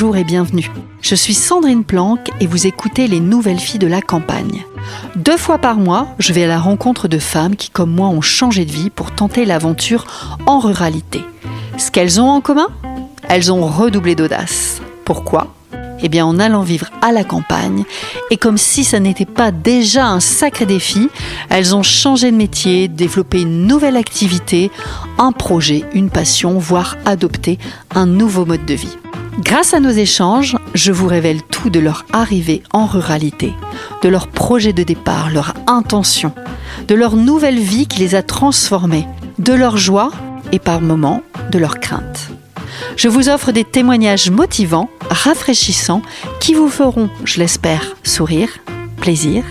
bonjour et bienvenue. Je suis Sandrine Planck et vous écoutez Les Nouvelles Filles de la Campagne. 2 fois par mois, je vais à la rencontre de femmes qui, comme moi, ont changé de vie pour tenter l'aventure en ruralité. Ce qu'elles ont en commun ? Elles ont redoublé d'audace. Pourquoi ? Eh bien, en allant vivre à la campagne, et comme si ça n'était pas déjà un sacré défi, elles ont changé de métier, développé une nouvelle activité, un projet, une passion, voire adopté un nouveau mode de vie. Grâce à nos échanges, je vous révèle tout de leur arrivée en ruralité, de leur projet de départ, leur intention, de leur nouvelle vie qui les a transformées, de leur joie et par moments de leurs craintes. Je vous offre des témoignages motivants, rafraîchissants, qui vous feront, je l'espère, sourire, plaisir,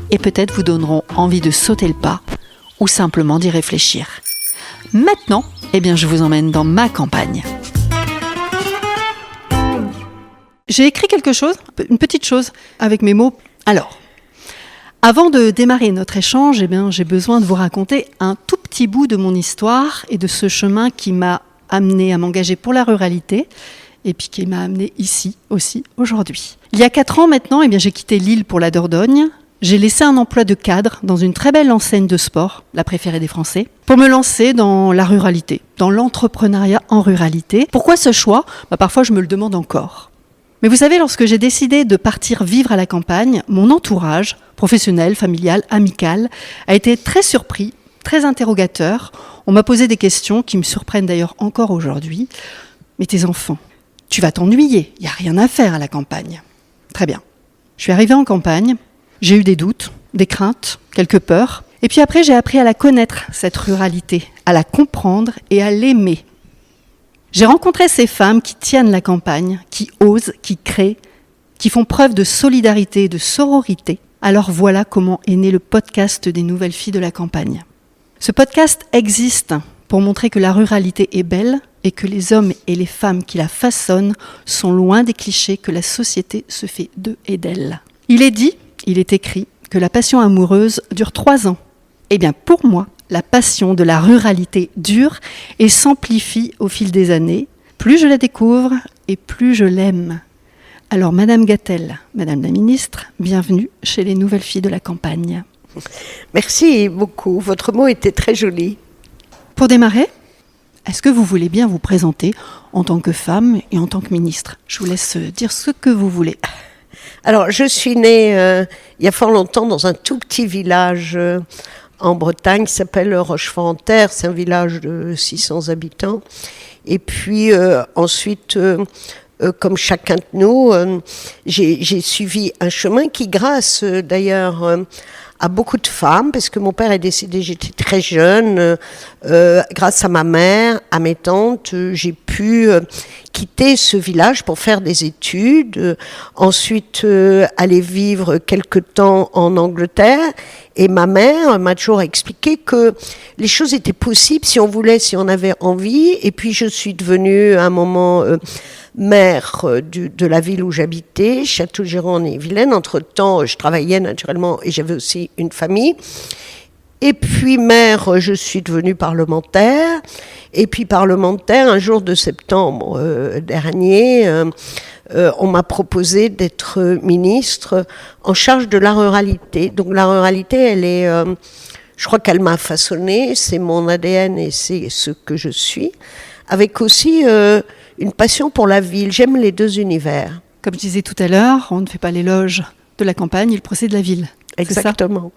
et peut-être vous donneront envie de sauter le pas ou simplement d'y réfléchir. Maintenant, je vous emmène dans ma campagne. J'ai écrit quelque chose, une petite chose, avec mes mots. Alors, avant de démarrer notre échange, j'ai besoin de vous raconter un tout petit bout de mon histoire et de ce chemin qui m'a amené à m'engager pour la ruralité et puis qui m'a amené ici aussi aujourd'hui. Il y a 4 ans maintenant, j'ai quitté Lille pour la Dordogne. J'ai laissé un emploi de cadre dans une très belle enseigne de sport, la préférée des Français, pour me lancer dans la ruralité, dans l'entrepreneuriat en ruralité. Pourquoi ce choix ? Parfois je me le demande encore. Mais vous savez, lorsque j'ai décidé de partir vivre à la campagne, mon entourage, professionnel, familial, amical, a été très surpris, très interrogateur. On m'a posé des questions qui me surprennent d'ailleurs encore aujourd'hui. Mais tes enfants, tu vas t'ennuyer, il n'y a rien à faire à la campagne. Très bien. Je suis arrivée en campagne, j'ai eu des doutes, des craintes, quelques peurs. Et puis après, j'ai appris à la connaître, cette ruralité, à la comprendre et à l'aimer. J'ai rencontré ces femmes qui tiennent la campagne, qui osent, qui créent, qui font preuve de solidarité et de sororité. Alors voilà comment est né le podcast des Nouvelles Filles de la Campagne. Ce podcast existe pour montrer que la ruralité est belle et que les hommes et les femmes qui la façonnent sont loin des clichés que la société se fait d'eux et d'elles. Il est dit, il est écrit, que la passion amoureuse dure 3 ans. Pour moi, la passion de la ruralité dure et s'amplifie au fil des années. Plus je la découvre et plus je l'aime. Alors, Madame Gatel, Madame la Ministre, bienvenue chez les Nouvelles Filles de la Campagne. Merci beaucoup, votre mot était très joli. Pour démarrer, est-ce que vous voulez bien vous présenter en tant que femme et en tant que ministre ? Je vous laisse dire ce que vous voulez. Alors, je suis née il y a fort longtemps dans un tout petit village en Bretagne qui s'appelle Rochefort-en-Terre. C'est un village de 600 habitants. Et puis ensuite, comme chacun de nous, j'ai suivi un chemin qui, grâce d'ailleurs à beaucoup de femmes, parce que mon père est décédé, j'étais très jeune, grâce à ma mère, à mes tantes, j'ai pu quitter ce village pour faire des études, ensuite aller vivre quelque temps en Angleterre, et ma mère m'a toujours expliqué que les choses étaient possibles si on voulait, si on avait envie, et puis je suis devenue à un moment maire de la ville où j'habitais, Château-Giron-en-Ille-Vilaine. Entre-temps, je travaillais naturellement et j'avais aussi une famille. Et puis maire, je suis devenue parlementaire. Et puis parlementaire, un jour de septembre dernier, on m'a proposé d'être ministre en charge de la ruralité. Donc la ruralité, elle est, je crois qu'elle m'a façonnée, c'est mon ADN et c'est ce que je suis, avec aussi une passion pour la ville. J'aime les 2 univers. Comme je disais tout à l'heure, on ne fait pas l'éloge de la campagne, il procède de la ville. Exactement.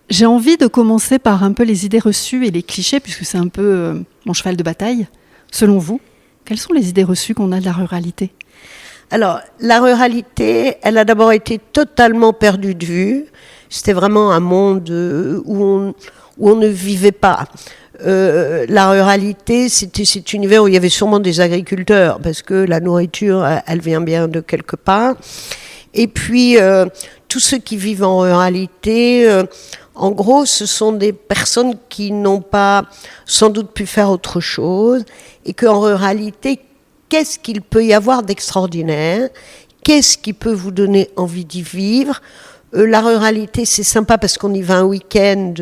J'ai envie de commencer par un peu les idées reçues et les clichés, puisque c'est un peu mon cheval de bataille. Selon vous, quelles sont les idées reçues qu'on a de la ruralité ? Alors, la ruralité, elle a d'abord été totalement perdue de vue. C'était vraiment un monde où on ne vivait pas. La ruralité, c'était cet univers où il y avait sûrement des agriculteurs, parce que la nourriture, elle vient bien de quelque part. Et puis, tous ceux qui vivent en ruralité, en gros, ce sont des personnes qui n'ont pas sans doute pu faire autre chose, et qu'en ruralité, qu'est-ce qu'il peut y avoir d'extraordinaire ? Qu'est-ce qui peut vous donner envie d'y vivre ? La ruralité, c'est sympa parce qu'on y va un week-end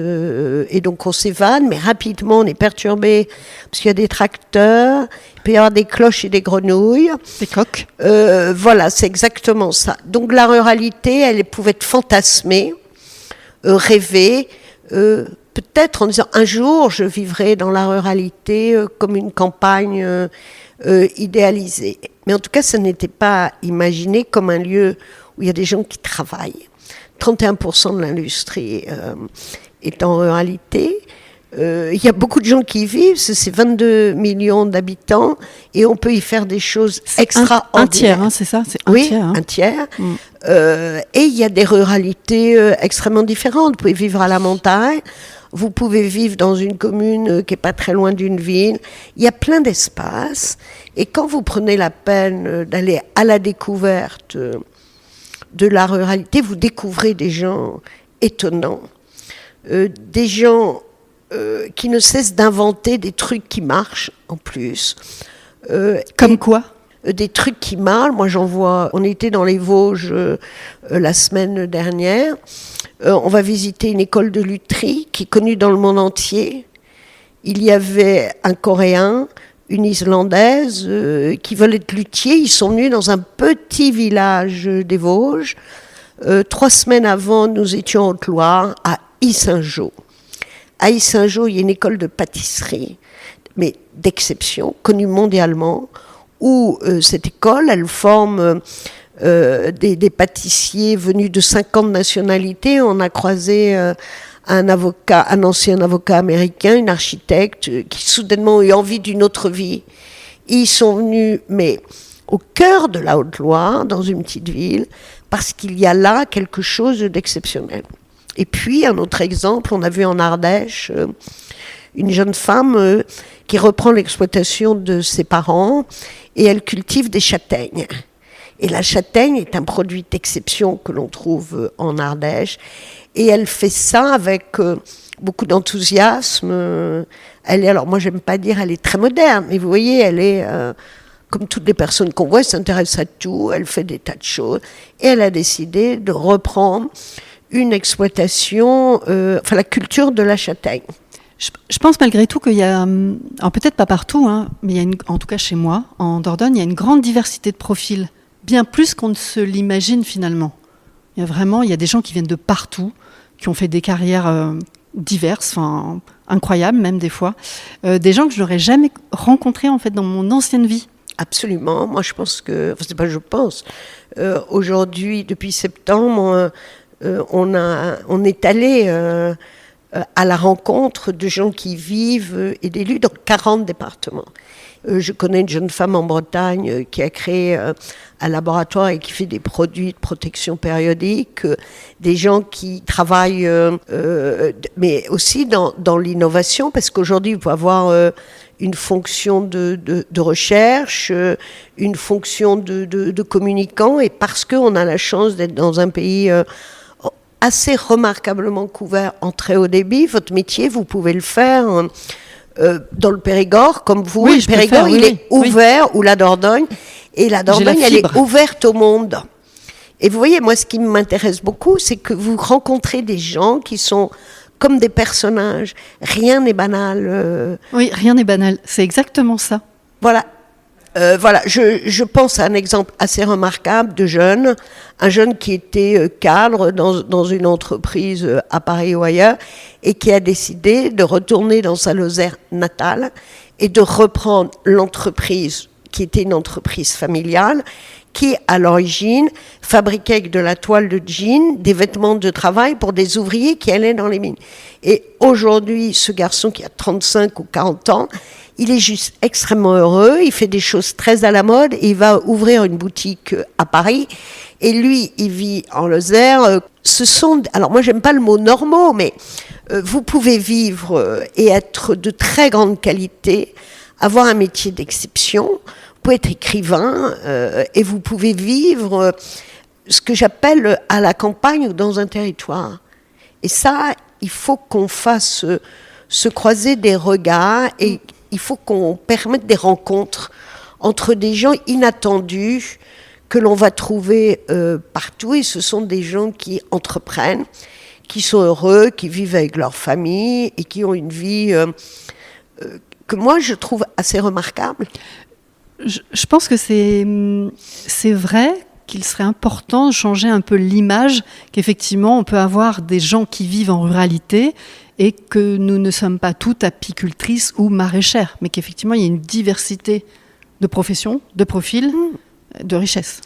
et donc on s'évade, mais rapidement on est perturbé parce qu'il y a des tracteurs, il peut y avoir des cloches et des grenouilles. Des coqs. Voilà, c'est exactement ça. Donc la ruralité, elle pouvait être fantasmée, rêvée, peut-être en disant un jour je vivrai dans la ruralité comme une campagne idéalisée. Mais en tout cas, ça n'était pas imaginé comme un lieu où il y a des gens qui travaillent. 31% de l'industrie est en ruralité. Il y a beaucoup de gens qui y vivent, c'est 22 millions d'habitants et on peut y faire des choses extraordinaires. Un tiers, hein, c'est ça, c'est un oui, tiers. Hein. Un tiers. Et il y a des ruralités extrêmement différentes. Vous pouvez vivre à la montagne, vous pouvez vivre dans une commune qui n'est pas très loin d'une ville. Il y a plein d'espaces. Et quand vous prenez la peine d'aller à la découverte de la ruralité, vous découvrez des gens étonnants, des gens qui ne cessent d'inventer des trucs qui marchent en plus. Comme quoi ? Des trucs qui marchent. Moi, j'en vois. On était dans les Vosges la semaine dernière. On va visiter une école de lutherie qui est connue dans le monde entier. Il y avait un Coréen, une Islandaise qui veulent être luthiers. Ils sont venus dans un petit village des Vosges. 3 semaines avant, nous étions en Haute-Loire, à Yssingeaux. À Yssingeaux, il y a une école de pâtisserie, mais d'exception, connue mondialement, où cette école, elle forme des pâtissiers venus de 50 nationalités. On a croisé un ancien avocat américain, une architecte, qui soudainement ont eu envie d'une autre vie. Ils sont venus, mais au cœur de la Haute-Loire, dans une petite ville, parce qu'il y a là quelque chose d'exceptionnel. Et puis, un autre exemple, on a vu en Ardèche une jeune femme qui reprend l'exploitation de ses parents et elle cultive des châtaignes. Et la châtaigne est un produit d'exception que l'on trouve en Ardèche. Et elle fait ça avec beaucoup d'enthousiasme. Alors moi, j'aime pas dire elle est très moderne, mais vous voyez, elle est... comme toutes les personnes qu'on voit, elle s'intéresse à tout, elle fait des tas de choses. Et elle a décidé de reprendre une exploitation, la culture de la châtaigne. Je pense malgré tout qu'il y a, peut-être pas partout, hein, mais il y a en tout cas chez moi, en Dordogne, il y a une grande diversité de profils, bien plus qu'on ne se l'imagine finalement. Il y a des gens qui viennent de partout, qui ont fait des carrières diverses, incroyables même des fois, des gens que je n'aurais jamais rencontrés en fait dans mon ancienne vie. Absolument, moi je pense que, aujourd'hui, depuis septembre, on est allé à la rencontre de gens qui vivent et d'élus dans 40 départements. Je connais une jeune femme en Bretagne qui a créé un laboratoire et qui fait des produits de protection périodique, des gens qui travaillent, mais aussi dans l'innovation, parce qu'aujourd'hui, il faut avoir une fonction de recherche, une fonction de communicant, et parce qu'on a la chance d'être dans un pays assez remarquablement couvert en très haut débit, votre métier, vous pouvez le faire dans le Périgord, comme vous. Oui, le Périgord, il est ouvert, ou la Dordogne, et la Dordogne, elle est ouverte au monde. Et vous voyez, moi, ce qui m'intéresse beaucoup, c'est que vous rencontrez des gens qui sont comme des personnages. Rien n'est banal. Oui, rien n'est banal. C'est exactement ça. Voilà. Je pense à un exemple assez remarquable de jeune, un jeune qui était cadre dans une entreprise à Paris ou ailleurs et qui a décidé de retourner dans sa Lozère natale et de reprendre l'entreprise qui était une entreprise familiale qui, à l'origine, fabriquait avec de la toile de jean des vêtements de travail pour des ouvriers qui allaient dans les mines. Et aujourd'hui, ce garçon qui a 35 ou 40 ans, il est juste extrêmement heureux, il fait des choses très à la mode, et il va ouvrir une boutique à Paris, et lui, il vit en Lozère. Alors moi, j'aime pas le mot normaux, mais vous pouvez vivre et être de très grande qualité, avoir un métier d'exception, vous pouvez être écrivain, et vous pouvez vivre ce que j'appelle à la campagne ou dans un territoire. Et ça, il faut qu'on fasse se croiser des regards, et il faut qu'on permette des rencontres entre des gens inattendus, que l'on va trouver partout, et ce sont des gens qui entreprennent, qui sont heureux, qui vivent avec leur famille et qui ont une vie que moi je trouve assez remarquable. Je pense que c'est vrai qu'il serait important de changer un peu l'image qu'effectivement on peut avoir des gens qui vivent en ruralité et que nous ne sommes pas toutes apicultrices ou maraîchères, mais qu'effectivement il y a une diversité de professions, de profils, de richesses.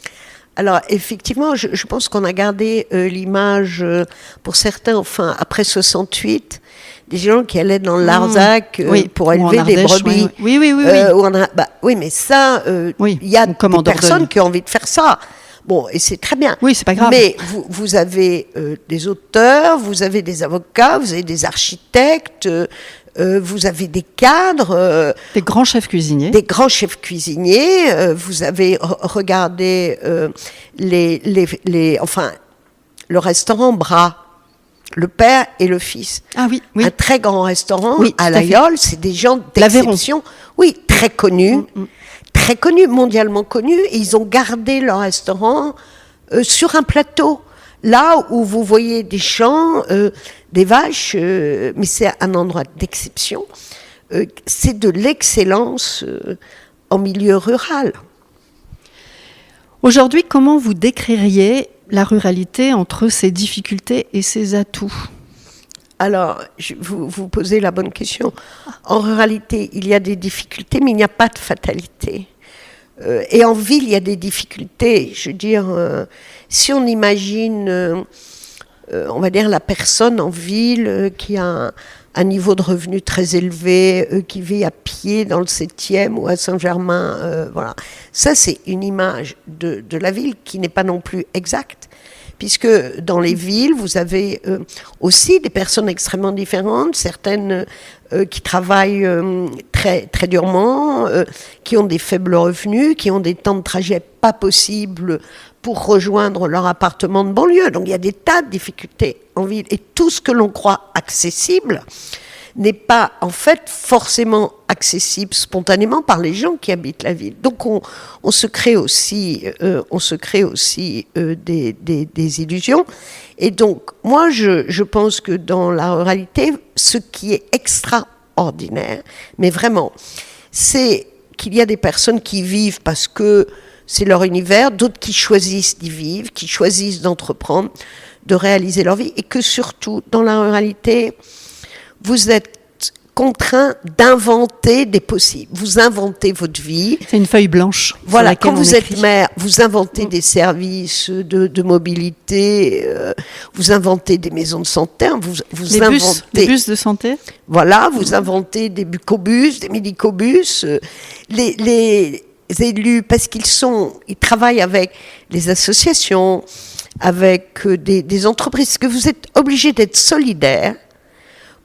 Alors effectivement, je pense qu'on a gardé l'image, pour certains, enfin après 68, des gens qui allaient dans le Larzac pour élever des brebis. Oui. Oui, mais ça, il y a des personnes qui ont envie de faire ça. Bon, et c'est très bien. Oui, c'est pas grave. Mais vous avez des auteurs, vous avez des avocats, vous avez des architectes, vous avez des cadres. Des grands chefs cuisiniers. Des grands chefs cuisiniers. Vous avez regardé le restaurant Bras, le père et le fils. Ah oui. Un très grand restaurant à l'Aïol, c'est des gens L'Aveyron. d'exception. Oui, très connus. Très connus, mondialement connus, et ils ont gardé leur restaurant sur un plateau, là où vous voyez des champs, des vaches, mais c'est un endroit d'exception. C'est de l'excellence en milieu rural. Aujourd'hui, comment vous décririez la ruralité entre ses difficultés et ses atouts ? Alors, vous posez la bonne question. En ruralité, il y a des difficultés, mais il n'y a pas de fatalité. Et en ville, il y a des difficultés. Je veux dire, si on imagine, on va dire, la personne en ville qui a un niveau de revenu très élevé, qui vit à pied dans le 7e ou à Saint-Germain, voilà. Ça, c'est une image de la ville qui n'est pas non plus exacte. Puisque dans les villes, vous avez aussi des personnes extrêmement différentes, certaines qui travaillent très, très durement, qui ont des faibles revenus, qui ont des temps de trajet pas possibles pour rejoindre leur appartement de banlieue. Donc il y a des tas de difficultés en ville. Et tout ce que l'on croit accessible n'est pas en fait forcément accessible spontanément par les gens qui habitent la ville. Donc on se crée aussi, des illusions. Et donc moi je pense que dans la ruralité, ce qui est extraordinaire, mais vraiment, c'est qu'il y a des personnes qui vivent parce que c'est leur univers, d'autres qui choisissent d'y vivre, qui choisissent d'entreprendre, de réaliser leur vie, et que surtout dans la ruralité, vous êtes contraint d'inventer des possibles. Vous inventez votre vie. C'est une feuille blanche. Voilà, quand vous êtes maire, vous inventez des services de mobilité, vous inventez des maisons de santé, vous inventez... Les bus de santé. Voilà, vous inventez des bucobus, des médicobus. Les élus, parce ils travaillent avec les associations, avec des entreprises, que vous êtes obligés d'être solidaires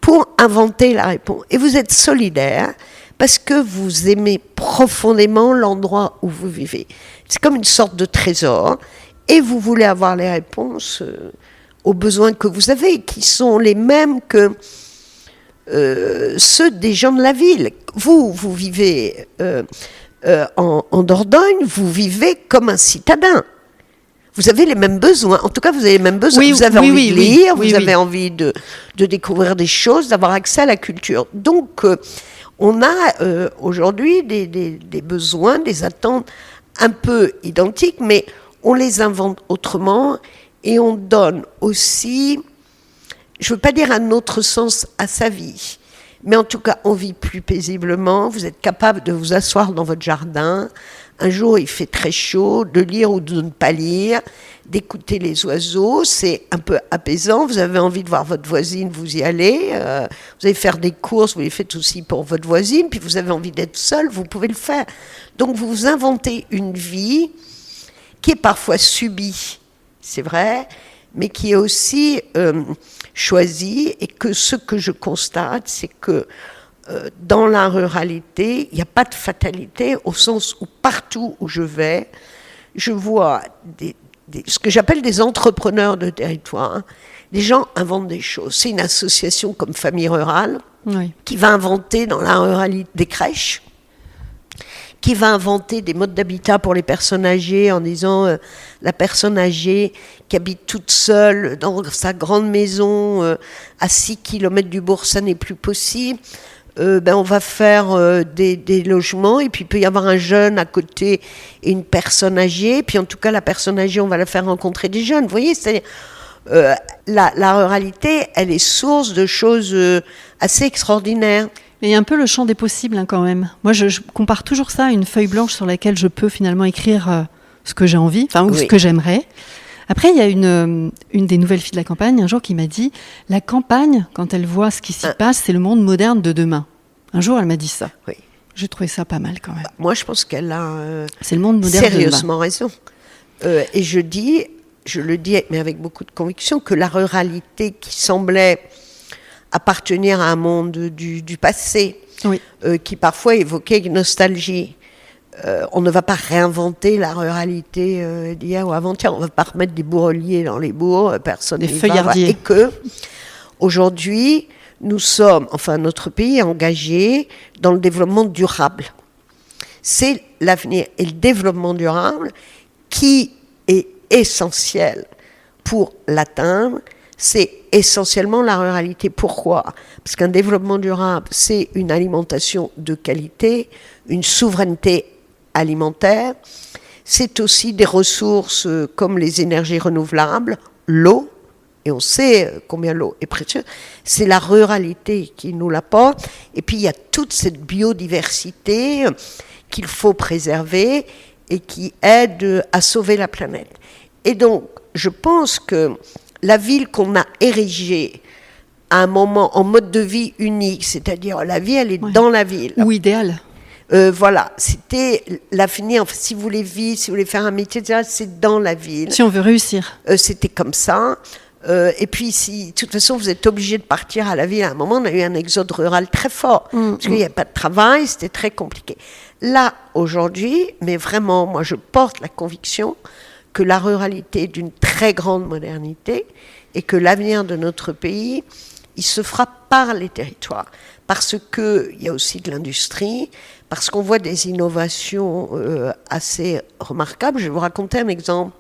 pour inventer la réponse. Et vous êtes solidaire parce que vous aimez profondément l'endroit où vous vivez. C'est comme une sorte de trésor, et vous voulez avoir les réponses aux besoins que vous avez, qui sont les mêmes que ceux des gens de la ville. Vous vivez en Dordogne, vous vivez comme un citadin. Vous avez les mêmes besoins. En tout cas, vous avez les mêmes besoins. Oui, vous avez envie de lire, vous avez envie de découvrir des choses, d'avoir accès à la culture. Donc, on a aujourd'hui des besoins, des attentes un peu identiques, mais on les invente autrement, et on donne aussi, je ne veux pas dire un autre sens à sa vie, mais en tout cas, on vit plus paisiblement. Vous êtes capable de vous asseoir dans votre jardin. Un jour, il fait très chaud, de lire ou de ne pas lire, d'écouter les oiseaux, c'est un peu apaisant. Vous avez envie de voir votre voisine, vous y allez. Vous allez faire des courses, vous les faites aussi pour votre voisine, puis vous avez envie d'être seul, vous pouvez le faire. Donc vous vous inventez une vie qui est parfois subie, c'est vrai, mais qui est aussi choisie, et que ce que je constate, c'est que dans la ruralité, il n'y a pas de fatalité, au sens où partout où je vais, je vois ce que j'appelle des entrepreneurs de territoire. Des gens inventent des choses. C'est une association comme Famille Rurale qui va inventer dans la ruralité des crèches, qui va inventer des modes d'habitat pour les personnes âgées en disant la personne âgée qui habite toute seule dans sa grande maison à 6 km du bourg, ça n'est plus possible. On va faire des logements et puis il peut y avoir un jeune à côté et une personne âgée. Puis en tout cas, la personne âgée, on va la faire rencontrer des jeunes. Vous voyez, c'est la ruralité, elle est source de choses assez extraordinaires. Mais il y a un peu le champ des possibles quand même. Moi, je compare toujours ça à une feuille blanche sur laquelle je peux finalement écrire ce que j'ai envie, ou ce que j'aimerais. Après, il y a une des nouvelles filles de la campagne, un jour, qui m'a dit « La campagne, quand elle voit ce qui s'y passe, c'est le monde moderne de demain. » Un jour, elle m'a dit ça. Oui. J'ai trouvé ça pas mal quand même. Moi, je pense qu'elle a c'est le monde moderne sérieusement raison. Et je le dis, mais avec beaucoup de conviction, que la ruralité qui semblait appartenir à un monde du passé, qui parfois évoquait une nostalgie, on ne va pas réinventer la ruralité d'hier ou avant-hier. On ne va pas remettre des bourreliers dans les bourgs, personne n'y va. Et que, aujourd'hui, nous sommes, notre pays est engagé dans le développement durable. C'est l'avenir. Et le développement durable, qui est essentiel pour l'atteindre, c'est essentiellement la ruralité. Pourquoi ? Parce qu'un développement durable, c'est une alimentation de qualité, une souveraineté alimentaire, c'est aussi des ressources comme les énergies renouvelables, l'eau, et on sait combien l'eau est précieuse, c'est la ruralité qui nous l'apporte, et puis il y a toute cette biodiversité qu'il faut préserver et qui aide à sauver la planète. Et donc, je pense que la ville qu'on a érigée à un moment en mode de vie unique, c'est-à-dire la vie, elle est dans la ville. Ou idéal. Voilà, c'était l'avenir. Si vous voulez vivre, si vous voulez faire un métier, etc., c'est dans la ville. Si on veut réussir. C'était comme ça. Et puis, de toute façon, vous êtes obligé de partir à la ville. À un moment, on a eu un exode rural très fort. Parce qu'il n'y avait pas de travail, c'était très compliqué. Là, aujourd'hui, mais vraiment, moi, je porte la conviction que la ruralité est d'une très grande modernité et que l'avenir de notre pays, il se fera par les territoires. Parce qu'il y a aussi de l'industrie, parce qu'on voit des innovations assez remarquables. Je vais vous raconter un exemple.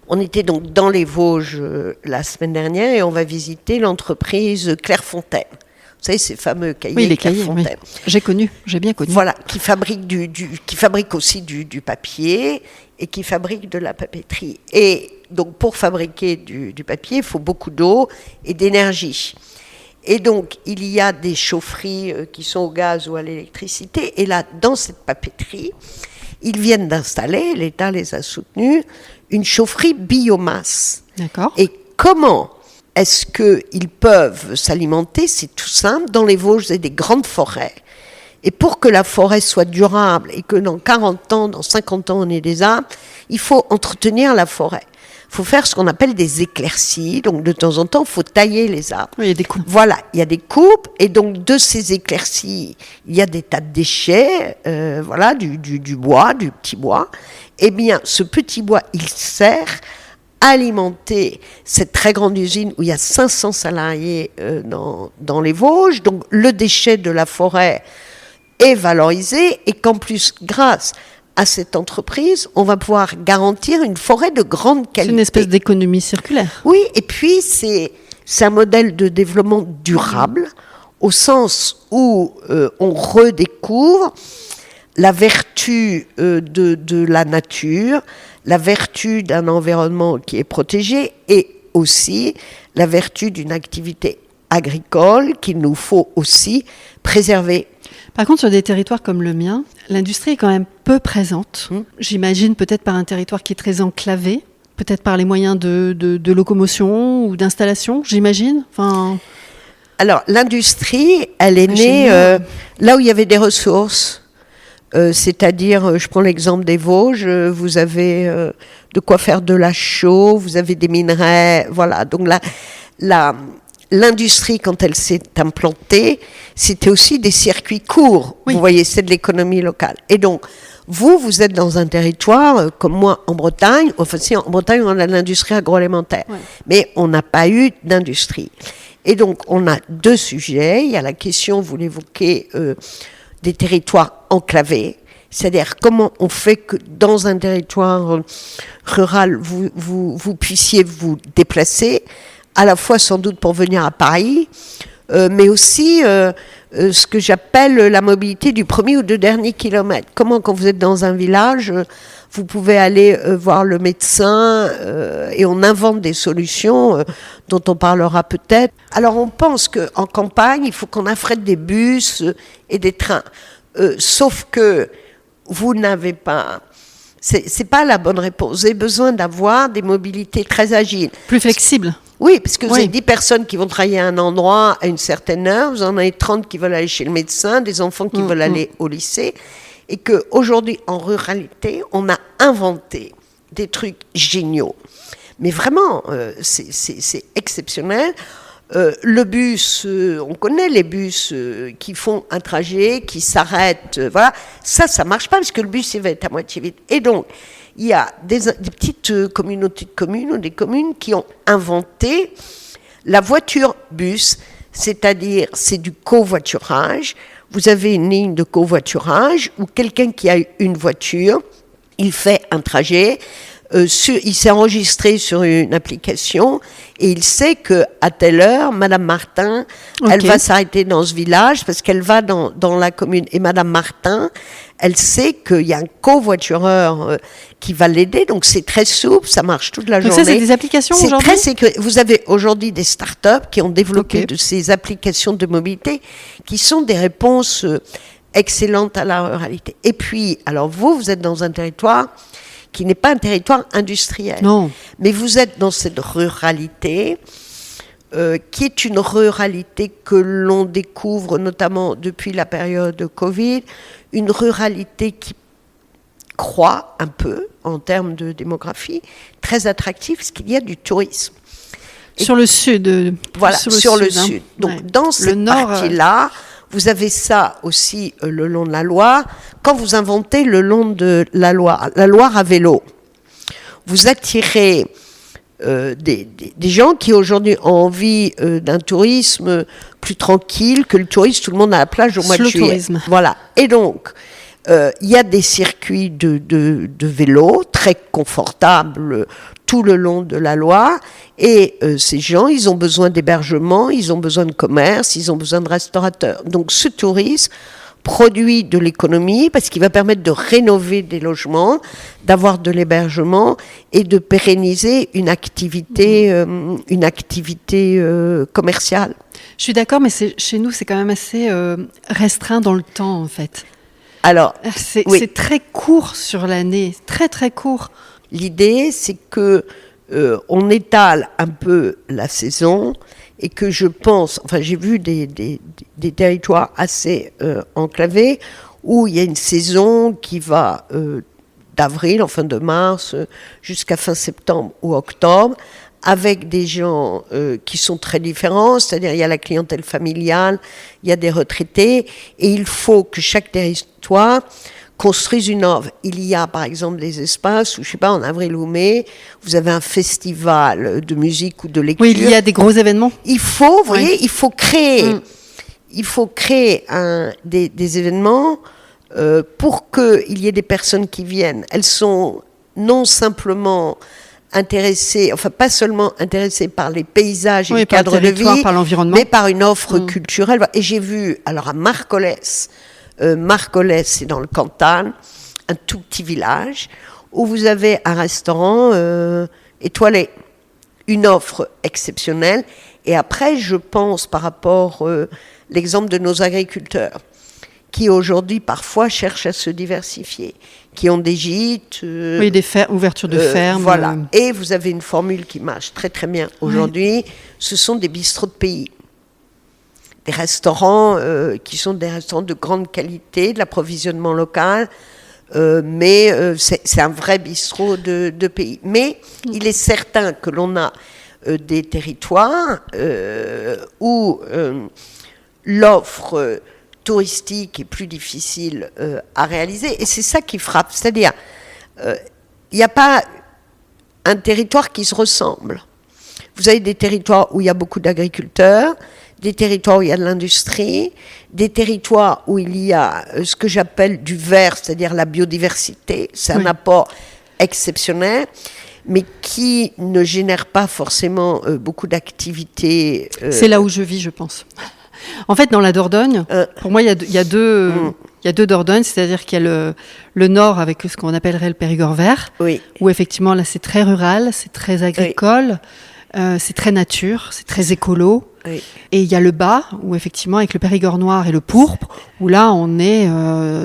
On était donc dans les Vosges la semaine dernière et on va visiter l'entreprise Clairefontaine. Vous savez, ces fameux cahiers les Clairefontaine. Cahiers, oui. J'ai bien connu. Voilà, qui fabrique aussi du papier et qui fabrique de la papeterie. Et donc, pour fabriquer du papier, il faut beaucoup d'eau et d'énergie. Et donc, il y a des chaufferies qui sont au gaz ou à l'électricité. Et là, dans cette papeterie, ils viennent d'installer, l'État les a soutenus, une chaufferie biomasse. D'accord. Et comment est-ce qu'ils peuvent s'alimenter ? C'est tout simple. Dans les Vosges, il y a des grandes forêts. Et pour que la forêt soit durable et que dans 40 ans, dans 50 ans, on ait des arbres, il faut entretenir la forêt. Il faut faire ce qu'on appelle des éclaircies. Donc, de temps en temps, il faut tailler les arbres. Oui, il y a des coupes. Voilà, il y a des coupes. Et donc, de ces éclaircies, il y a des tas de déchets, du bois, du petit bois. Eh bien, ce petit bois, il sert à alimenter cette très grande usine où il y a 500 salariés dans les Vosges. Donc, le déchet de la forêt est valorisé et qu'en plus, grâce à cette entreprise, on va pouvoir garantir une forêt de grande qualité. C'est une espèce d'économie circulaire. Oui, et puis c'est un modèle de développement durable, au sens où on redécouvre la vertu de la nature, la vertu d'un environnement qui est protégé, et aussi la vertu d'une activité agricole qu'il nous faut aussi préserver. Par contre, sur des territoires comme le mien, l'industrie est quand même peu présente. J'imagine peut-être par un territoire qui est très enclavé, peut-être par les moyens de locomotion ou d'installation, j'imagine. Alors, l'industrie, elle est née là où il y avait des ressources. C'est-à-dire, je prends l'exemple des Vosges, vous avez de quoi faire de la chaux, vous avez des minerais, voilà. Donc l'industrie, quand elle s'est implantée, c'était aussi des circuits courts. Oui. Vous voyez, c'est de l'économie locale. Et donc, vous êtes dans un territoire, comme moi, en Bretagne. Enfin, si, en Bretagne, on a de l'industrie agroalimentaire. Ouais. Mais on n'a pas eu d'industrie. Et donc, on a deux sujets. Il y a la question, vous l'évoquez, des territoires enclavés. C'est-à-dire comment on fait que dans un territoire rural, vous puissiez vous déplacer, à la fois sans doute pour venir à Paris, mais aussi ce que j'appelle la mobilité du premier ou du dernier kilomètre. Comment, quand vous êtes dans un village, vous pouvez aller voir le médecin et on invente des solutions dont on parlera peut-être. Alors on pense qu'en campagne, il faut qu'on affrète des bus et des trains. Sauf que vous n'avez pas... C'est pas la bonne réponse. Vous avez besoin d'avoir des mobilités très agiles. Plus flexibles. Oui, parce que vous avez 10 personnes qui vont travailler à un endroit à une certaine heure, vous en avez 30 qui veulent aller chez le médecin, des enfants qui veulent aller au lycée, et qu'aujourd'hui, en ruralité, on a inventé des trucs géniaux. Mais vraiment, c'est exceptionnel. Le bus, on connaît les bus qui font un trajet, qui s'arrêtent, voilà. Ça marche pas, parce que le bus, il va être à moitié vide. Et donc, il y a des petites communautés de communes ou des communes qui ont inventé la voiture-bus, c'est-à-dire c'est du covoiturage. Vous avez une ligne de covoiturage où quelqu'un qui a une voiture, il fait un trajet, il s'est enregistré sur une application et il sait qu'à telle heure, Madame Martin, elle va s'arrêter dans ce village parce qu'elle va dans la commune. Et Madame Martin, elle sait qu'il y a un covoitureur qui va l'aider, donc c'est très souple, ça marche toute la journée. Donc ça, c'est des applications aujourd'hui ? C'est très vous avez aujourd'hui des startups qui ont développé de ces applications de mobilité qui sont des réponses excellentes à la ruralité. Et puis, alors vous êtes dans un territoire qui n'est pas un territoire industriel. Non. Mais vous êtes dans cette ruralité, qui est une ruralité que l'on découvre notamment depuis la période Covid, une ruralité qui croît un peu en termes de démographie, très attractive, parce qu'il y a du tourisme. Sur le sud. Voilà, sur le sud. Donc dans cette partie-là, vous avez ça aussi le long de la Loire. Quand vous inventez le long de la Loire à vélo, vous attirez des gens qui aujourd'hui ont envie d'un tourisme plus tranquille que le tourisme, tout le monde à la plage au mois de juillet. Tourisme. Voilà. Et donc, il y a des circuits de vélo très confortables tout le long de la Loire, et ces gens, ils ont besoin d'hébergement, ils ont besoin de commerce, ils ont besoin de restaurateurs. Donc ce tourisme produit de l'économie parce qu'il va permettre de rénover des logements, d'avoir de l'hébergement et de pérenniser une activité commerciale. Je suis d'accord, mais chez nous, c'est quand même assez restreint dans le temps, en fait. Alors, c'est très court sur l'année, très très court. L'idée, c'est que on étale un peu la saison et que je pense, enfin j'ai vu des territoires assez enclavés où il y a une saison qui va d'avril, enfin de mars, jusqu'à fin septembre ou octobre, avec des gens qui sont très différents, c'est-à-dire il y a la clientèle familiale, il y a des retraités, et il faut que chaque territoire construise une offre. Il y a par exemple des espaces où, je ne sais pas, en avril ou mai, vous avez un festival de musique ou de lecture. Oui, il y a des gros événements. Il faut, vous voyez, il faut créer des événements pour qu'il y ait des personnes qui viennent. Elles sont non simplement intéressées, enfin pas seulement intéressées par les paysages et le cadre de vie, par l'environnement, mais par une offre culturelle. Et j'ai vu, alors à Marcollès, c'est dans le Cantal, un tout petit village, où vous avez un restaurant étoilé, une offre exceptionnelle. Et après, je pense par rapport l'exemple de nos agriculteurs, qui aujourd'hui parfois cherchent à se diversifier, qui ont des gîtes. Oui, des ouvertures de fermes. Voilà. Et vous avez une formule qui marche très très bien aujourd'hui, ce sont des bistrots de pays. Des restaurants qui sont des restaurants de grande qualité, de l'approvisionnement local, mais c'est un vrai bistrot de pays. Mais il est certain que l'on a des territoires où l'offre touristique est plus difficile à réaliser, et c'est ça qui frappe. C'est-à-dire, il n'y a pas un territoire qui se ressemble. Vous avez des territoires où il y a beaucoup d'agriculteurs, des territoires où il y a de l'industrie, des territoires où il y a ce que j'appelle du vert, c'est-à-dire la biodiversité. C'est un apport exceptionnel, mais qui ne génère pas forcément beaucoup d'activités. C'est là où je vis, je pense. En fait, dans la Dordogne, pour moi, il y a deux Dordogne, c'est-à-dire qu'il y a le nord avec ce qu'on appellerait le Périgord vert, où effectivement, là, c'est très rural, c'est très agricole, c'est très nature, c'est très écolo. Oui. Et il y a le bas, où effectivement, avec le Périgord noir et le pourpre, où là, on est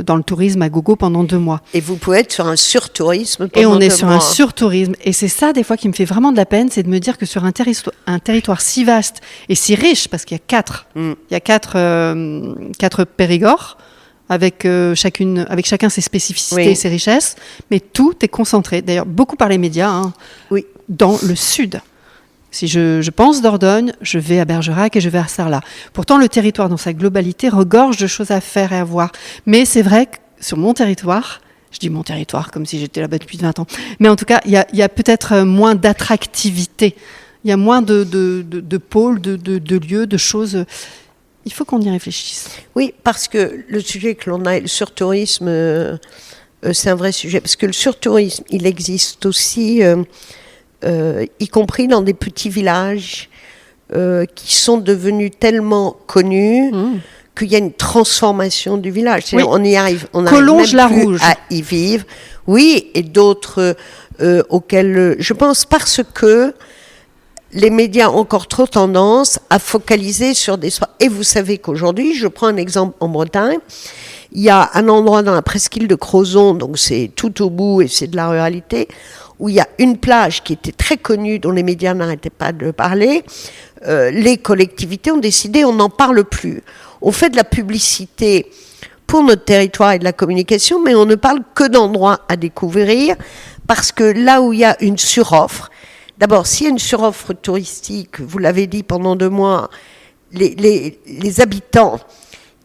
dans le tourisme à gogo pendant 2 mois. Et vous pouvez être sur un surtourisme pendant 2 mois. Et on est sur un surtourisme. Et c'est ça, des fois, qui me fait vraiment de la peine, c'est de me dire que sur un territoire si vaste et si riche, parce qu'il y a 4 Périgords, avec chacun ses spécificités et ses richesses, mais tout est concentré, d'ailleurs beaucoup par les médias, dans le sud. Si je pense Dordogne, je vais à Bergerac et je vais à Sarlat. Pourtant, le territoire dans sa globalité regorge de choses à faire et à voir. Mais c'est vrai que sur mon territoire, je dis mon territoire comme si j'étais là-bas depuis 20 ans, mais en tout cas, il y a peut-être moins d'attractivité. Il y a moins de pôles, de lieux, de choses. Il faut qu'on y réfléchisse. Oui, parce que le sujet que l'on a, le surtourisme, c'est un vrai sujet. Parce que le surtourisme, il existe aussi... y compris dans des petits villages qui sont devenus tellement connus qu'il y a une transformation du village. On y arrive, on arrive même plus à y vivre. Oui, et d'autres auxquels je pense parce que les médias ont encore trop tendance à focaliser sur des soirs. Et vous savez qu'aujourd'hui, je prends un exemple en Bretagne, il y a un endroit dans la presqu'île de Crozon, donc c'est tout au bout et c'est de la ruralité, où il y a une plage qui était très connue, dont les médias n'arrêtaient pas de parler. Les collectivités ont décidé, on n'en parle plus. On fait de la publicité pour notre territoire et de la communication, mais on ne parle que d'endroits à découvrir, parce que là où il y a une suroffre, d'abord, s'il y a une suroffre touristique, vous l'avez dit pendant 2 mois, les habitants,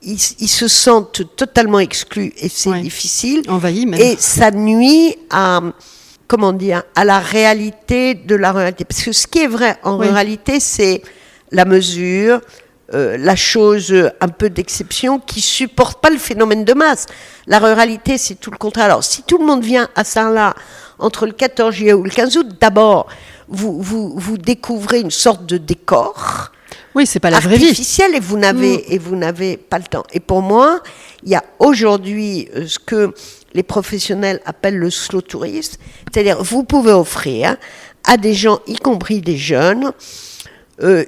ils se sentent totalement exclus et c'est difficile. Envahis même. Et ça nuit à la réalité de la ruralité. Parce que ce qui est vrai en ruralité, c'est la mesure, la chose un peu d'exception qui ne supporte pas le phénomène de masse. La ruralité, c'est tout le contraire. Alors, si tout le monde vient à Sarlat entre le 14 juillet ou le 15 août, d'abord, vous découvrez une sorte de décor. Oui, c'est pas la vraie vie. Artificiel, et vous n'avez pas le temps. Et pour moi, il y a aujourd'hui ce que les professionnels appellent le slow tourisme, c'est-à-dire vous pouvez offrir à des gens, y compris des jeunes,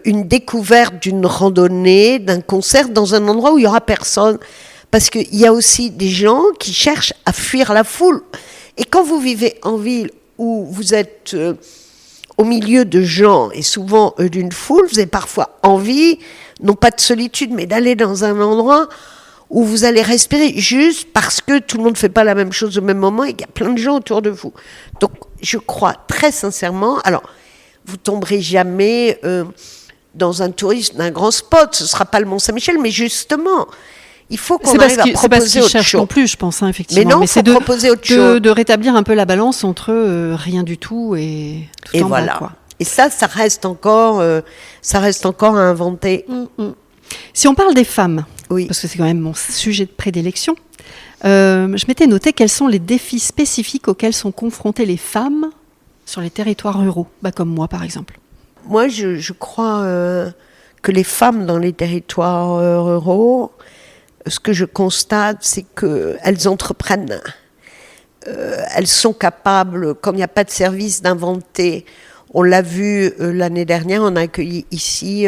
une découverte d'une randonnée, d'un concert dans un endroit où il n'y aura personne. Parce qu'il y a aussi des gens qui cherchent à fuir la foule. Et quand vous vivez en ville où vous êtes au milieu de gens et souvent d'une foule, vous avez parfois envie, non pas de solitude, mais d'aller dans un endroit où vous allez respirer juste parce que tout le monde ne fait pas la même chose au même moment et qu'il y a plein de gens autour de vous. Donc, je crois très sincèrement, alors, vous tomberez jamais dans un tourisme d'un grand spot, ce ne sera pas le Mont-Saint-Michel, mais justement, il faut qu'on arrive à proposer autre chose. Non plus, je pense, effectivement. Mais non, il faut proposer autre chose. De rétablir un peu la balance entre rien du tout et tout en voilà. bas, quoi. Et ça reste encore à inventer. Si on parle des femmes, parce que c'est quand même mon sujet de prédilection, je m'étais noté quels sont les défis spécifiques auxquels sont confrontées les femmes sur les territoires ruraux, comme moi par exemple. Moi, je crois que les femmes dans les territoires ruraux, ce que je constate, c'est qu'elles entreprennent. Elles sont capables, comme il n'y a pas de service, d'inventer. On l'a vu l'année dernière, on a accueilli ici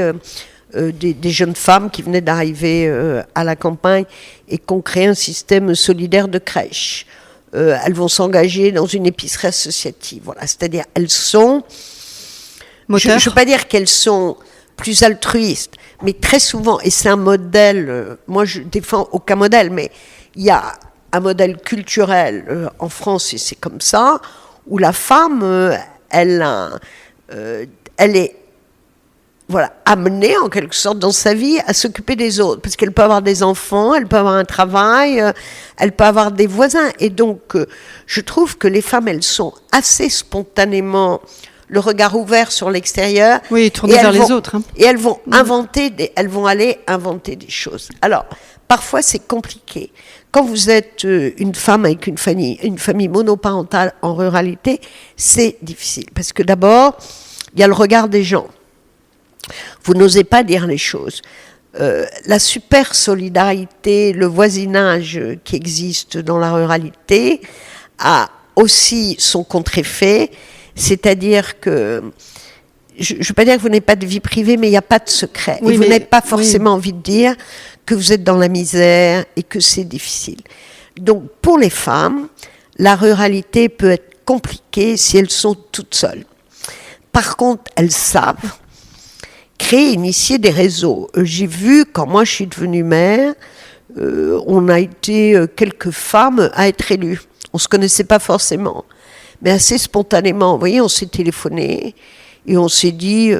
des jeunes femmes qui venaient d'arriver à la campagne et qui ont créé un système solidaire de crèche. Elles vont s'engager dans une épicerie associative. Voilà, c'est-à-dire, elles sont... Je ne veux pas dire qu'elles sont plus altruistes, mais très souvent, et c'est un modèle, moi je défends aucun modèle, mais il y a un modèle culturel en France, et c'est comme ça, où la femme, elle est amenée en quelque sorte dans sa vie à s'occuper des autres, parce qu'elle peut avoir des enfants, elle peut avoir un travail, elle peut avoir des voisins, et donc je trouve que les femmes, elles sont assez spontanément le regard ouvert sur l'extérieur. Oui, tourner vers les autres. Hein. Et elles vont elles vont aller inventer des choses. Alors, parfois c'est compliqué. Quand vous êtes une femme avec une famille monoparentale en ruralité, c'est difficile. Parce que d'abord, il y a le regard des gens. Vous n'osez pas dire les choses. La super solidarité, le voisinage qui existe dans la ruralité a aussi son contre-effet, c'est-à-dire que, je ne veux pas dire que vous n'avez pas de vie privée, mais il n'y a pas de secret. Oui, et vous n'avez pas forcément envie de dire que vous êtes dans la misère et que c'est difficile. Donc, pour les femmes, la ruralité peut être compliquée si elles sont toutes seules. Par contre, elles savent créer, initier des réseaux. J'ai vu, quand moi je suis devenue maire, on a été quelques femmes à être élues. On ne se connaissait pas forcément, mais assez spontanément. Vous voyez, on s'est téléphoné et on s'est dit,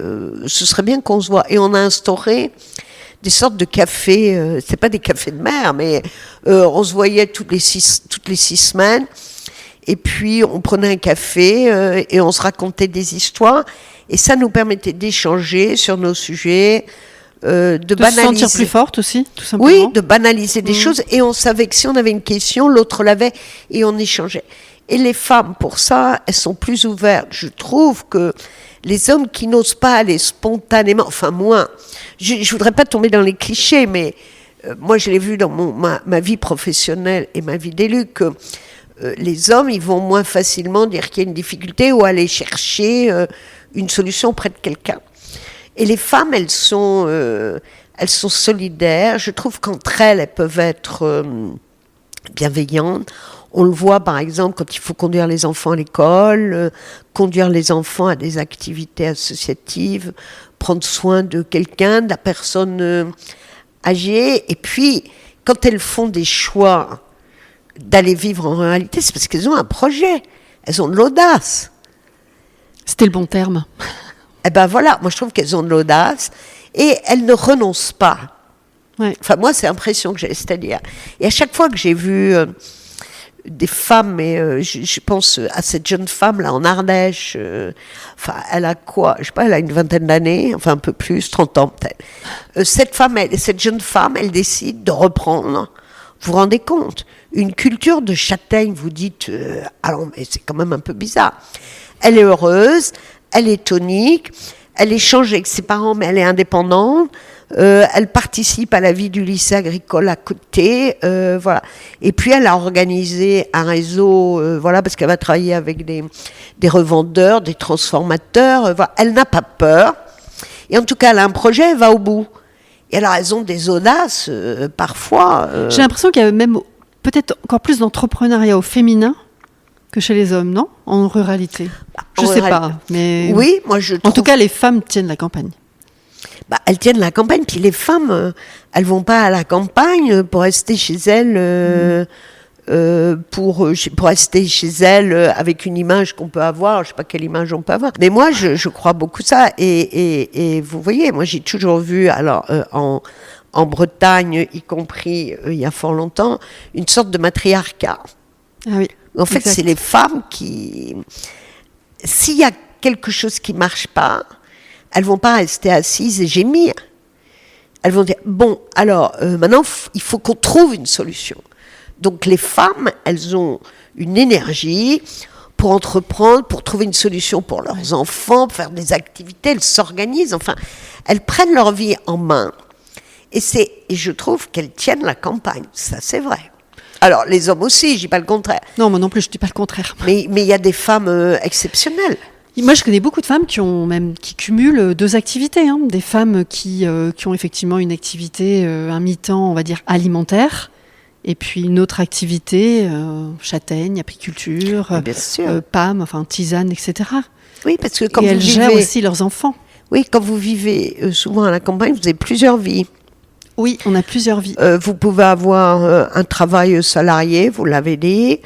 ce serait bien qu'on se voit. Et on a instauré des sortes de cafés, c'est pas des cafés de maire, mais on se voyait toutes les 6 semaines. Et puis, on prenait un café et on se racontait des histoires. Et ça nous permettait d'échanger sur nos sujets, de banaliser. Se sentir plus forte aussi, tout simplement. Oui, de banaliser des choses. Et on savait que si on avait une question, l'autre l'avait et on échangeait. Et les femmes, pour ça, elles sont plus ouvertes. Je trouve que les hommes qui n'osent pas aller spontanément, enfin moins, je voudrais pas tomber dans les clichés, mais moi je l'ai vu dans ma vie professionnelle et ma vie d'élu que les hommes, ils vont moins facilement dire qu'il y a une difficulté ou aller chercher une solution auprès de quelqu'un. Et les femmes, elles sont solidaires. Je trouve qu'entre elles, elles peuvent être bienveillantes. On le voit, par exemple, quand il faut conduire les enfants à l'école, conduire les enfants à des activités associatives, prendre soin de quelqu'un, de la personne âgée. Et puis, quand elles font des choix d'aller vivre en réalité, c'est parce qu'elles ont un projet. Elles ont de l'audace. C'était le bon terme. Eh ben voilà, moi je trouve qu'elles ont de l'audace et elles ne renoncent pas. Ouais. Enfin, moi, c'est l'impression que j'ai, c'est-à-dire. Et à chaque fois que j'ai vu des femmes, et je pense à cette jeune femme là en Ardèche, enfin, elle a quoi? Je sais pas, elle a une vingtaine d'années, enfin un peu plus, 30 ans peut-être. Cette jeune femme, elle décide de reprendre. Vous vous rendez compte? Une culture de châtaigne, vous dites, alors, mais c'est quand même un peu bizarre. Elle est heureuse, elle est tonique, elle échange avec ses parents, mais elle est indépendante. Elle participe à la vie du lycée agricole à côté, voilà. Et puis elle a organisé un réseau, voilà, parce qu'elle va travailler avec des revendeurs, des transformateurs. Voilà. Elle n'a pas peur. Et en tout cas, elle a un projet, elle va au bout. Et elle a raison des audaces, parfois. J'ai l'impression qu'il y a même peut-être encore plus d'entrepreneuriat au féminin que chez les hommes, non? En ruralité. Je sais pas, mais oui, moi je trouve... En tout cas, les femmes tiennent la campagne. Bah, elles tiennent la campagne, puis les femmes, elles vont pas à la campagne pour rester chez elles, pour rester chez elles avec une image qu'on peut avoir, je sais pas quelle image on peut avoir. Mais moi, je crois beaucoup ça. Et vous voyez, moi j'ai toujours vu, alors en Bretagne, y compris il y a fort longtemps, une sorte de matriarcat. Ah oui. En fait, c'est les femmes qui, s'il y a quelque chose qui marche pas, elles vont pas rester assises et gémir. Elles vont dire, bon, alors, maintenant, il faut qu'on trouve une solution. Donc, les femmes, elles ont une énergie pour entreprendre, pour trouver une solution pour leurs enfants, pour faire des activités, elles s'organisent, enfin, elles prennent leur vie en main. Et je trouve qu'elles tiennent la campagne, ça c'est vrai. Alors, les hommes aussi, je dis pas le contraire. Non, moi non plus, je dis pas le contraire. Mais il y a des femmes exceptionnelles. Moi, je connais beaucoup de femmes qui cumulent 2 activités. Hein. Des femmes qui ont effectivement une activité, un mi-temps, on va dire, alimentaire, et puis une autre activité, châtaigne, apiculture, PAM, enfin tisane, etc. Oui, parce que quand elles gèrent aussi leurs enfants. Oui, quand vous vivez souvent à la campagne, vous avez plusieurs vies. Oui, on a plusieurs vies. Vous pouvez avoir un travail salarié, vous l'avez dit.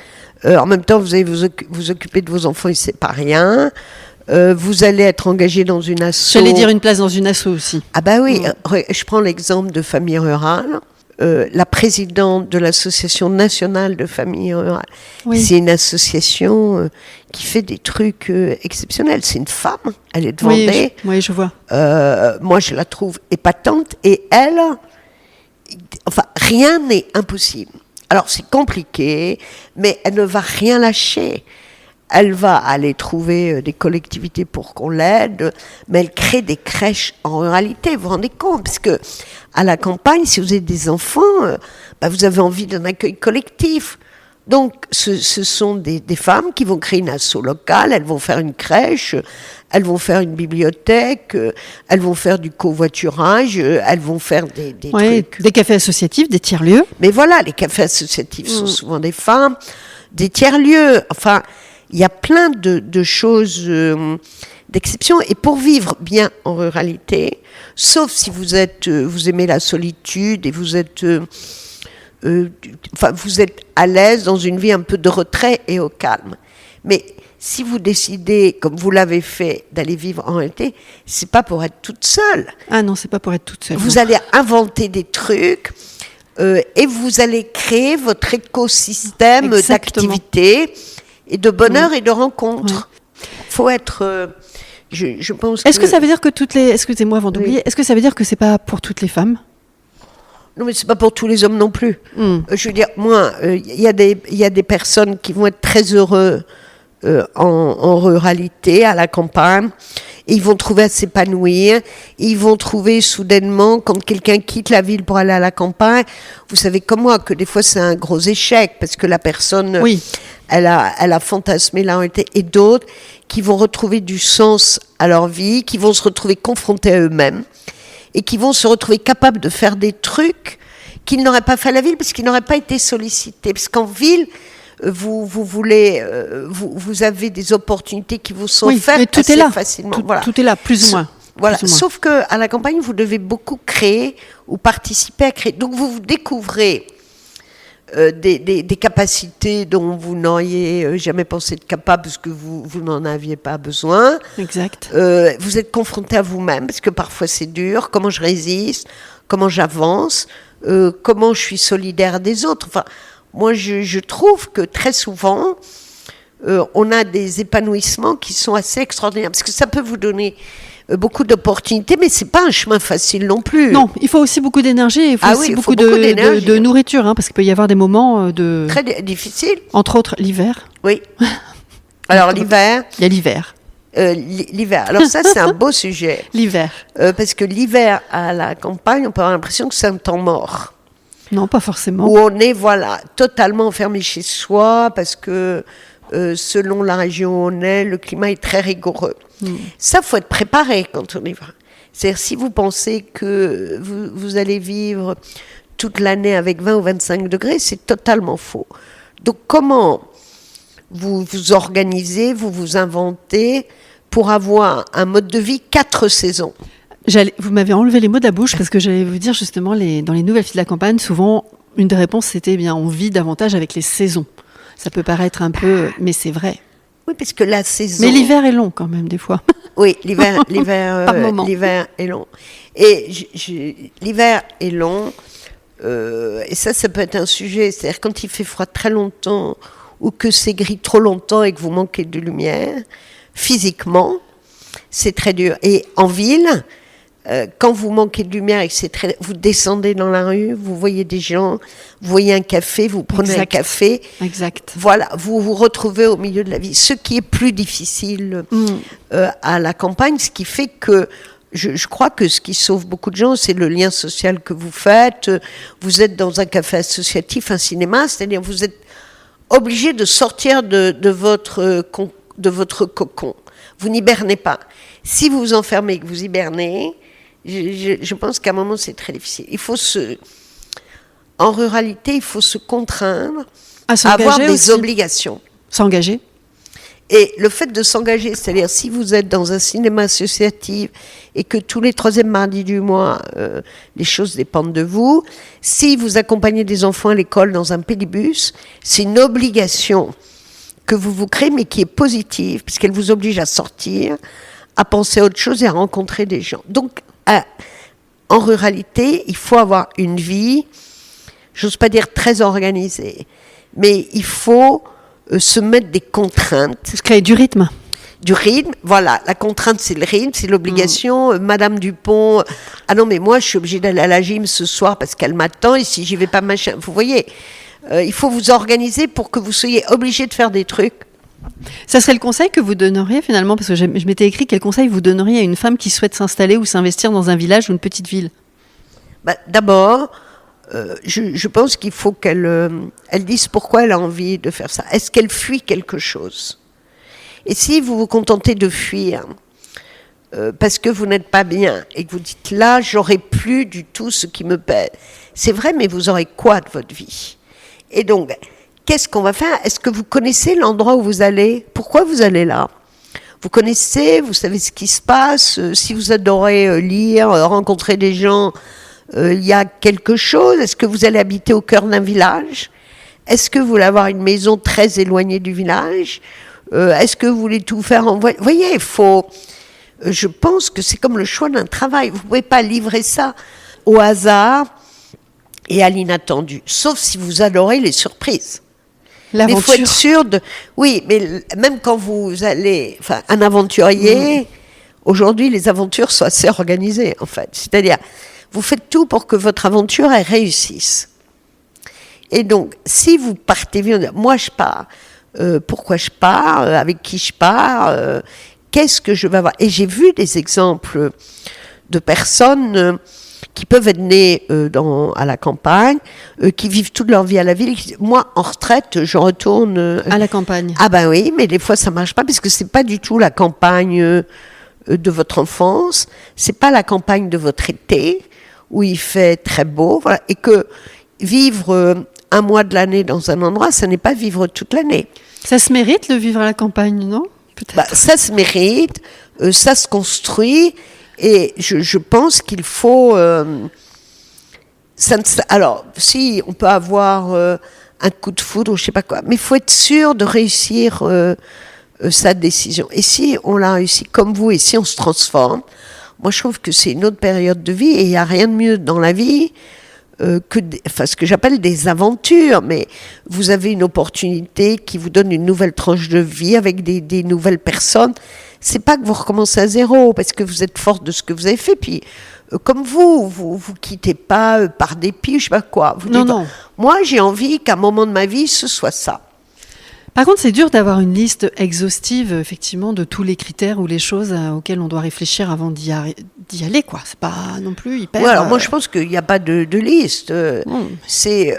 En même temps, vous allez vous occuper de vos enfants et c'est pas rien. Vous allez être engagé dans une asso. J'allais dire une place dans une asso aussi. Ah bah oui, je prends l'exemple de famille rurale. la présidente de l'Association nationale de familles rurales. Oui. C'est une association qui fait des trucs exceptionnels. C'est une femme, elle est de Oui, Vendée. oui, je vois. Moi, je la trouve épatante. Et elle, enfin, rien n'est impossible. Alors, c'est compliqué, mais elle ne va rien lâcher. Elle va aller trouver des collectivités pour qu'on l'aide, mais elle crée des crèches en ruralité, vous vous rendez compte? Parce que à la campagne, si vous avez des enfants, vous avez envie d'un accueil collectif. Donc, ce sont des femmes qui vont créer une asso locale, elles vont faire une crèche, elles vont faire une bibliothèque, elles vont faire du covoiturage, elles vont faire des trucs. Des cafés associatifs, des tiers-lieux. Mais voilà, les cafés associatifs sont souvent des femmes, des tiers-lieux, enfin... Il y a plein de choses d'exception. Et pour vivre bien en ruralité, sauf si vous aimez la solitude et vous êtes à l'aise dans une vie un peu de retrait et au calme. Mais si vous décidez, comme vous l'avez fait, d'aller vivre en ruralité, c'est pas pour être toute seule. Ah non, c'est pas pour être toute seule. Vous allez inventer des trucs et vous allez créer votre écosystème d'activités et de bonheur et de rencontres. Faut être... je pense Est-ce que ça veut dire que excusez-moi avant d'oublier, est-ce que ça veut dire que c'est pas pour toutes les femmes? Non, mais c'est pas pour tous les hommes non plus. Je veux dire, moi, il y a des personnes qui vont être très heureux en ruralité, à la campagne, et ils vont trouver à s'épanouir, et ils vont trouver soudainement, quand quelqu'un quitte la ville pour aller à la campagne, vous savez comme moi, que des fois c'est un gros échec, parce que la personne... Oui. Elle a fantasmé la réalité, et d'autres qui vont retrouver du sens à leur vie, qui vont se retrouver confrontés à eux-mêmes et qui vont se retrouver capables de faire des trucs qu'ils n'auraient pas fait à la ville parce qu'ils n'auraient pas été sollicités. Parce qu'en ville, vous avez des opportunités qui vous sont faites assez facilement. Tout est là, plus ou moins. Voilà. Sauf qu'à la campagne, vous devez beaucoup créer ou participer à créer. Donc vous découvrez des capacités dont vous n'auriez jamais pensé être capable parce que vous n'en aviez pas besoin. Exact. Vous êtes confronté à vous-même parce que parfois c'est dur. Comment je résiste? Comment j'avance? Comment je suis solidaire des autres? Enfin, moi, je trouve que très souvent, on a des épanouissements qui sont assez extraordinaires parce que ça peut vous donner beaucoup d'opportunités, mais c'est pas un chemin facile non plus. Non, il faut aussi beaucoup d'énergie, il faut aussi beaucoup de nourriture, parce qu'il peut y avoir des moments très difficiles. Entre autres, l'hiver. Oui. Alors l'hiver. Il y a l'hiver. L'hiver. Alors ça, c'est un beau sujet. L'hiver. Parce que l'hiver à la campagne, on peut avoir l'impression que c'est un temps mort. Non, pas forcément. Où on est, totalement enfermé chez soi, parce que selon la région où on est, le climat est très rigoureux. Ça, faut être préparé quand on y va. C'est-à-dire, si vous pensez que vous allez vivre toute l'année avec 20 ou 25 degrés, c'est totalement faux. Donc, comment vous vous organisez, vous vous inventez pour avoir un mode de vie 4 saisons? Vous m'avez enlevé les mots de la bouche parce que j'allais vous dire justement, dans les nouvelles filles de la campagne, souvent, une des réponses, c'était on vit davantage avec les saisons. Ça peut paraître un peu... Mais c'est vrai. Oui, parce que la saison... Mais l'hiver est long quand même, des fois. Oui, l'hiver est long. Et l'hiver est long. Et ça peut être un sujet. C'est-à-dire quand il fait froid très longtemps ou que c'est gris trop longtemps et que vous manquez de lumière, physiquement, c'est très dur. Et en ville... quand vous manquez de lumière et que vous descendez dans la rue, vous voyez des gens, vous voyez un café, vous prenez un café. Exact. Voilà, vous vous retrouvez au milieu de la vie. Ce qui est plus difficile à la campagne, ce qui fait que je crois que ce qui sauve beaucoup de gens, c'est le lien social que vous faites. Vous êtes dans un café associatif, un cinéma, c'est-à-dire vous êtes obligé de sortir de votre cocon. Vous n'hibernez pas. Si vous vous enfermez et que vous hibernez, je pense qu'à un moment, c'est très difficile. En ruralité, il faut se contraindre à avoir des obligations. S'engager. Et le fait de s'engager, c'est-à-dire si vous êtes dans un cinéma associatif et que tous les 3e mardis du mois, les choses dépendent de vous, si vous accompagnez des enfants à l'école dans un pédibus, c'est une obligation que vous créez, mais qui est positive, puisqu'elle vous oblige à sortir, à penser à autre chose et à rencontrer des gens. Donc, en ruralité, il faut avoir une vie j'ose pas dire très organisé, mais il faut se mettre des contraintes. Se créer du rythme. Du rythme, voilà, la contrainte c'est le rythme, c'est l'obligation. Madame Dupont, ah non mais moi je suis obligée d'aller à la gym ce soir parce qu'elle m'attend et si j'y vais pas machin, vous voyez, il faut vous organiser pour que vous soyez obligés de faire des trucs. Ça serait le conseil que vous donneriez finalement, parce que je m'étais écrit quel conseil vous donneriez à une femme qui souhaite s'installer ou s'investir dans un village ou une petite ville? D'abord, je pense qu'il faut qu'elle elle dise pourquoi elle a envie de faire ça. Est-ce qu'elle fuit quelque chose? Et si vous vous contentez de fuir parce que vous n'êtes pas bien et que vous dites là, j'aurai plus du tout ce qui me pèse, c'est vrai, mais vous aurez quoi de votre vie? Et donc, qu'est-ce qu'on va faire? Est-ce que vous connaissez l'endroit où vous allez? Pourquoi vous allez là? Vous connaissez, vous savez ce qui se passe. Si vous adorez lire, rencontrer des gens, il y a quelque chose. Est-ce que vous allez habiter au cœur d'un village? Est-ce que vous voulez avoir une maison très éloignée du village? Est-ce que vous voulez tout faire en voiture? Vous voyez, il faut... je pense que c'est comme le choix d'un travail. Vous ne pouvez pas livrer ça au hasard et à l'inattendu. Sauf si vous adorez les surprises. L'aventure. Mais il faut être sûr de... Oui, mais même quand vous allez... Enfin, un aventurier... Aujourd'hui, les aventures sont assez organisées, en fait. C'est-à-dire, vous faites tout pour que votre aventure elle réussisse. Et donc, si vous partez... Moi, je pars... pourquoi je pars, avec qui je pars, qu'est-ce que je vais avoir. Et j'ai vu des exemples de personnes qui peuvent être nées à la campagne, qui vivent toute leur vie à la ville. Moi, en retraite, je retourne... à la campagne. Ah ben oui, mais des fois ça marche pas, parce que c'est pas du tout la campagne de votre enfance, c'est pas la campagne de votre été, où il fait très beau, voilà, et que vivre... un mois de l'année dans un endroit, ça n'est pas vivre toute l'année. Ça se mérite de vivre à la campagne, non? Peut-être. Ça se mérite, ça se construit, et je pense qu'il faut... alors, si on peut avoir un coup de foudre ou je sais pas quoi, mais il faut être sûr de réussir sa décision. Et si on l'a réussi comme vous, et si on se transforme, moi je trouve que c'est une autre période de vie, et il n'y a rien de mieux dans la vie ce que j'appelle des aventures, mais vous avez une opportunité qui vous donne une nouvelle tranche de vie avec des nouvelles personnes. C'est pas que vous recommencez à zéro, parce que vous êtes forte de ce que vous avez fait, puis comme vous quittez pas par dépit, je sais pas quoi. Vous dites, non. Moi, j'ai envie qu'à un moment de ma vie, ce soit ça. Par contre, c'est dur d'avoir une liste exhaustive, effectivement, de tous les critères ou les choses auxquelles on doit réfléchir avant d'y aller, quoi. C'est pas non plus hyper... alors moi, je pense qu'il n'y a pas de liste. C'est...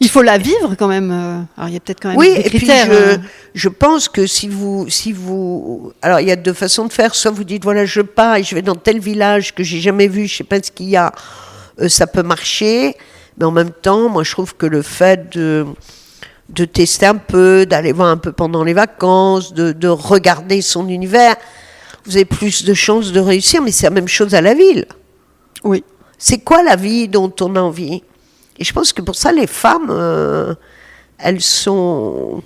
il faut la vivre, quand même. Alors, il y a peut-être quand même des critères. Oui, et puis je pense que si vous... Alors, il y a deux façons de faire. Soit vous dites, voilà, je pars et je vais dans tel village que j'ai jamais vu, je sais pas ce qu'il y a, ça peut marcher. Mais en même temps, moi, je trouve que le fait de tester un peu, d'aller voir un peu pendant les vacances, de regarder son univers, vous avez plus de chances de réussir, mais c'est la même chose à la ville. Oui. C'est quoi la vie dont on a envie? Et je pense que pour ça, les femmes, elles sont...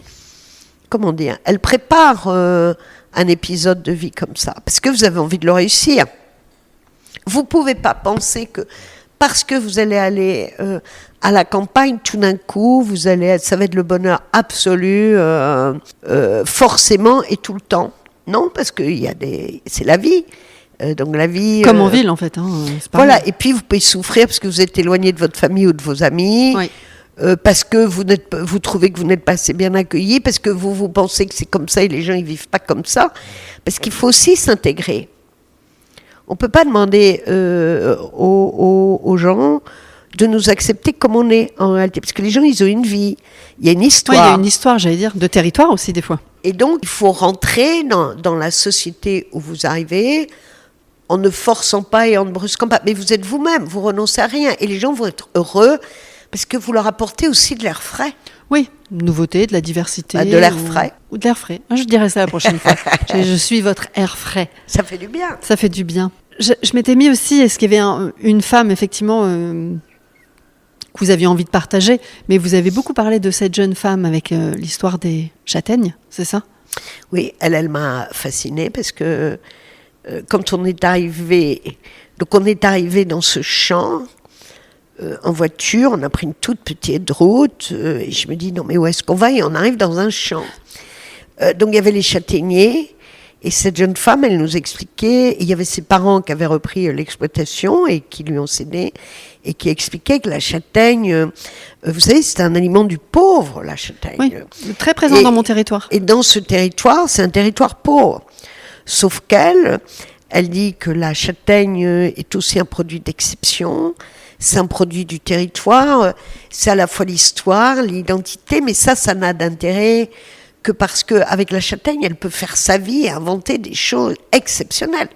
Comment dire? Elles préparent un épisode de vie comme ça, parce que vous avez envie de le réussir. Vous ne pouvez pas penser que parce que vous allez aller à la campagne, tout d'un coup, ça va être le bonheur absolu, forcément et tout le temps. Non, parce que c'est la vie. Donc la vie... Comme en ville, en fait. Voilà, et puis vous pouvez souffrir parce que vous êtes éloigné de votre famille ou de vos amis, oui. Parce que vous trouvez que vous n'êtes pas assez bien accueilli, parce que vous pensez que c'est comme ça et les gens, ils vivent pas comme ça. Parce qu'il faut aussi s'intégrer. On ne peut pas demander aux gens de nous accepter comme on est en réalité. Parce que les gens, ils ont une vie, il y a une histoire. Oui, il y a une histoire, j'allais dire, de territoire aussi, des fois. Et donc, il faut rentrer dans la société où vous arrivez en ne forçant pas et en ne brusquant pas. Mais vous êtes vous-même, vous renoncez à rien. Et les gens vont être heureux parce que vous leur apportez aussi de l'air frais. Oui, une nouveauté, de la diversité. De l'air frais. Ou de l'air frais. Je dirais ça la prochaine fois. Je suis votre air frais. Ça fait du bien. Ça fait du bien. Je m'étais mis aussi, est-ce qu'il y avait une femme, effectivement, que vous aviez envie de partager, mais vous avez beaucoup parlé de cette jeune femme avec l'histoire des châtaignes, c'est ça? Oui, elle m'a fascinée parce que quand on est arrivé, donc on est arrivé dans ce champ en voiture, on a pris une toute petite route, et je me dis, non mais où est-ce qu'on va? Et on arrive dans un champ. Donc il y avait les châtaigniers, et cette jeune femme, elle nous expliquait, et il y avait ses parents qui avaient repris l'exploitation et qui lui ont cédé, et qui expliquaient que la châtaigne, vous savez, c'est un aliment du pauvre, la châtaigne. Oui, très présent dans mon territoire. Et dans ce territoire, c'est un territoire pauvre. Sauf elle dit que la châtaigne est aussi un produit d'exception, c'est un produit du territoire, c'est à la fois l'histoire, l'identité, mais ça n'a d'intérêt que parce qu'avec la châtaigne, elle peut faire sa vie et inventer des choses exceptionnelles.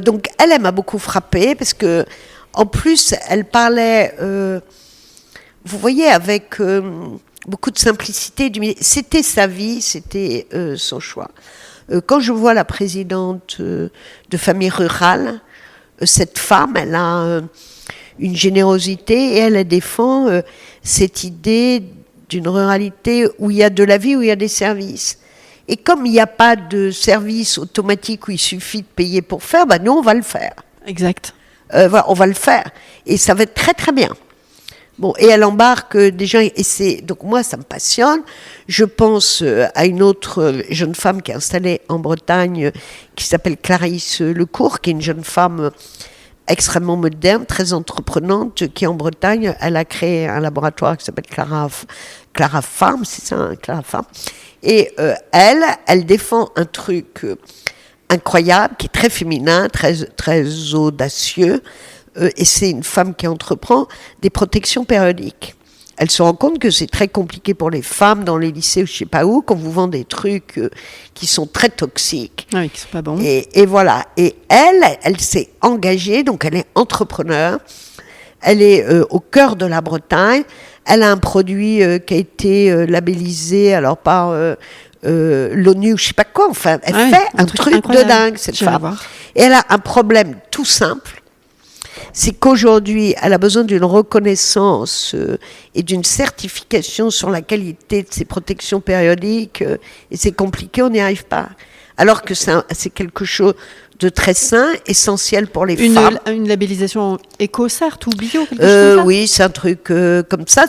Donc elle m'a beaucoup frappée parce que, en plus, elle parlait, vous voyez, avec beaucoup de simplicité. C'était sa vie, c'était son choix. Quand je vois la présidente de famille rurale, cette femme, elle a une générosité et elle défend cette idée d'une ruralité où il y a de la vie, où il y a des services. Et comme il n'y a pas de service automatique où il suffit de payer pour faire, nous on va le faire. Exact. Voilà, on va le faire. Et ça va être très très bien. Bon, et elle embarque des gens, donc moi ça me passionne. Je pense à une autre jeune femme qui est installée en Bretagne, qui s'appelle Clarisse Lecourt, qui est une jeune femme extrêmement moderne, très entreprenante, qui en Bretagne, elle a créé un laboratoire qui s'appelle Clara Farm, c'est ça, hein, Clara Farm. Et elle défend un truc incroyable, qui est très féminin, très audacieux, et c'est une femme qui entreprend des protections périodiques. Elle se rend compte que c'est très compliqué pour les femmes dans les lycées ou je sais pas où, qu'on vous vend des trucs qui sont très toxiques. Oui, qui sont pas bons. Et voilà. Et elle s'est engagée, donc elle est entrepreneur. Elle est au cœur de la Bretagne. Elle a un produit qui a été labellisé, alors par l'ONU ou je sais pas quoi. Enfin, elle fait un truc de dingue, cette femme. Et elle a un problème tout simple. C'est qu'aujourd'hui, elle a besoin d'une reconnaissance et d'une certification sur la qualité de ses protections périodiques, et c'est compliqué, on n'y arrive pas. Alors que c'est quelque chose de très sain, essentiel pour les femmes. Une labellisation éco-cert ou bio, quelque chose comme ça? Oui, c'est un truc comme ça.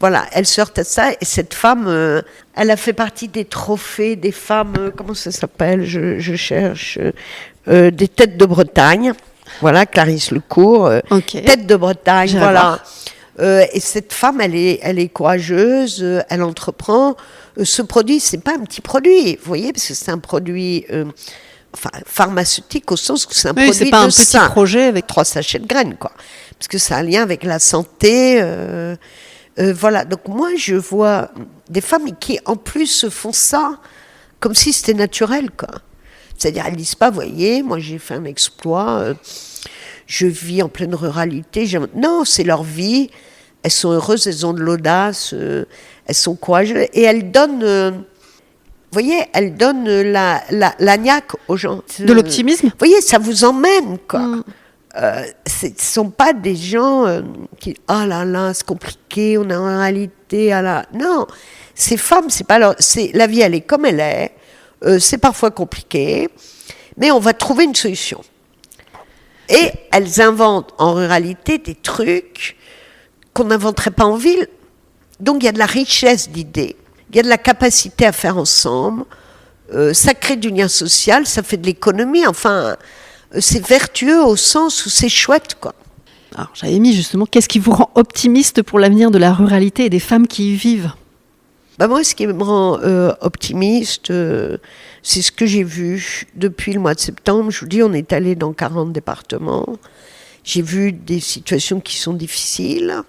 Voilà, elle se heurte à ça, et cette femme, elle a fait partie des trophées des femmes, comment ça s'appelle, je cherche, des têtes de Bretagne. Voilà, Clarisse Lecourt, tête de Bretagne, voilà. Et cette femme, elle est courageuse, elle entreprend. Ce produit, c'est pas un petit produit, vous voyez, parce que c'est un produit pharmaceutique au sens que c'est un produit c'est pas un petit projet avec 3 sachets de graines, quoi. Parce que c'est un lien avec la santé. Voilà, donc moi, je vois des femmes qui, en plus, font ça comme si c'était naturel, quoi. C'est-à-dire, elles disent pas, voyez, moi j'ai fait un exploit, je vis en pleine ruralité. Non, c'est leur vie, elles sont heureuses, elles ont de l'audace, elles sont courageuses, et elles donnent, vous voyez, elles donnent la niaque aux gens. De l'optimisme. Vous voyez, ça vous emmène, quoi. Ce ne sont pas des gens qui, oh là là, c'est compliqué, on est en réalité, non, ces femmes, c'est pas la vie, elle est comme elle est. C'est parfois compliqué, mais on va trouver une solution. Et elles inventent en ruralité des trucs qu'on n'inventerait pas en ville. Donc il y a de la richesse d'idées, il y a de la capacité à faire ensemble, ça crée du lien social, ça fait de l'économie, enfin, c'est vertueux au sens où c'est chouette, quoi. Alors j'avais mis justement, qu'est-ce qui vous rend optimiste pour l'avenir de la ruralité et des femmes qui y vivent ? Moi, ce qui me rend optimiste, c'est ce que j'ai vu depuis le mois de septembre. Je vous dis, on est allé dans 40 départements. J'ai vu des situations qui sont difficiles.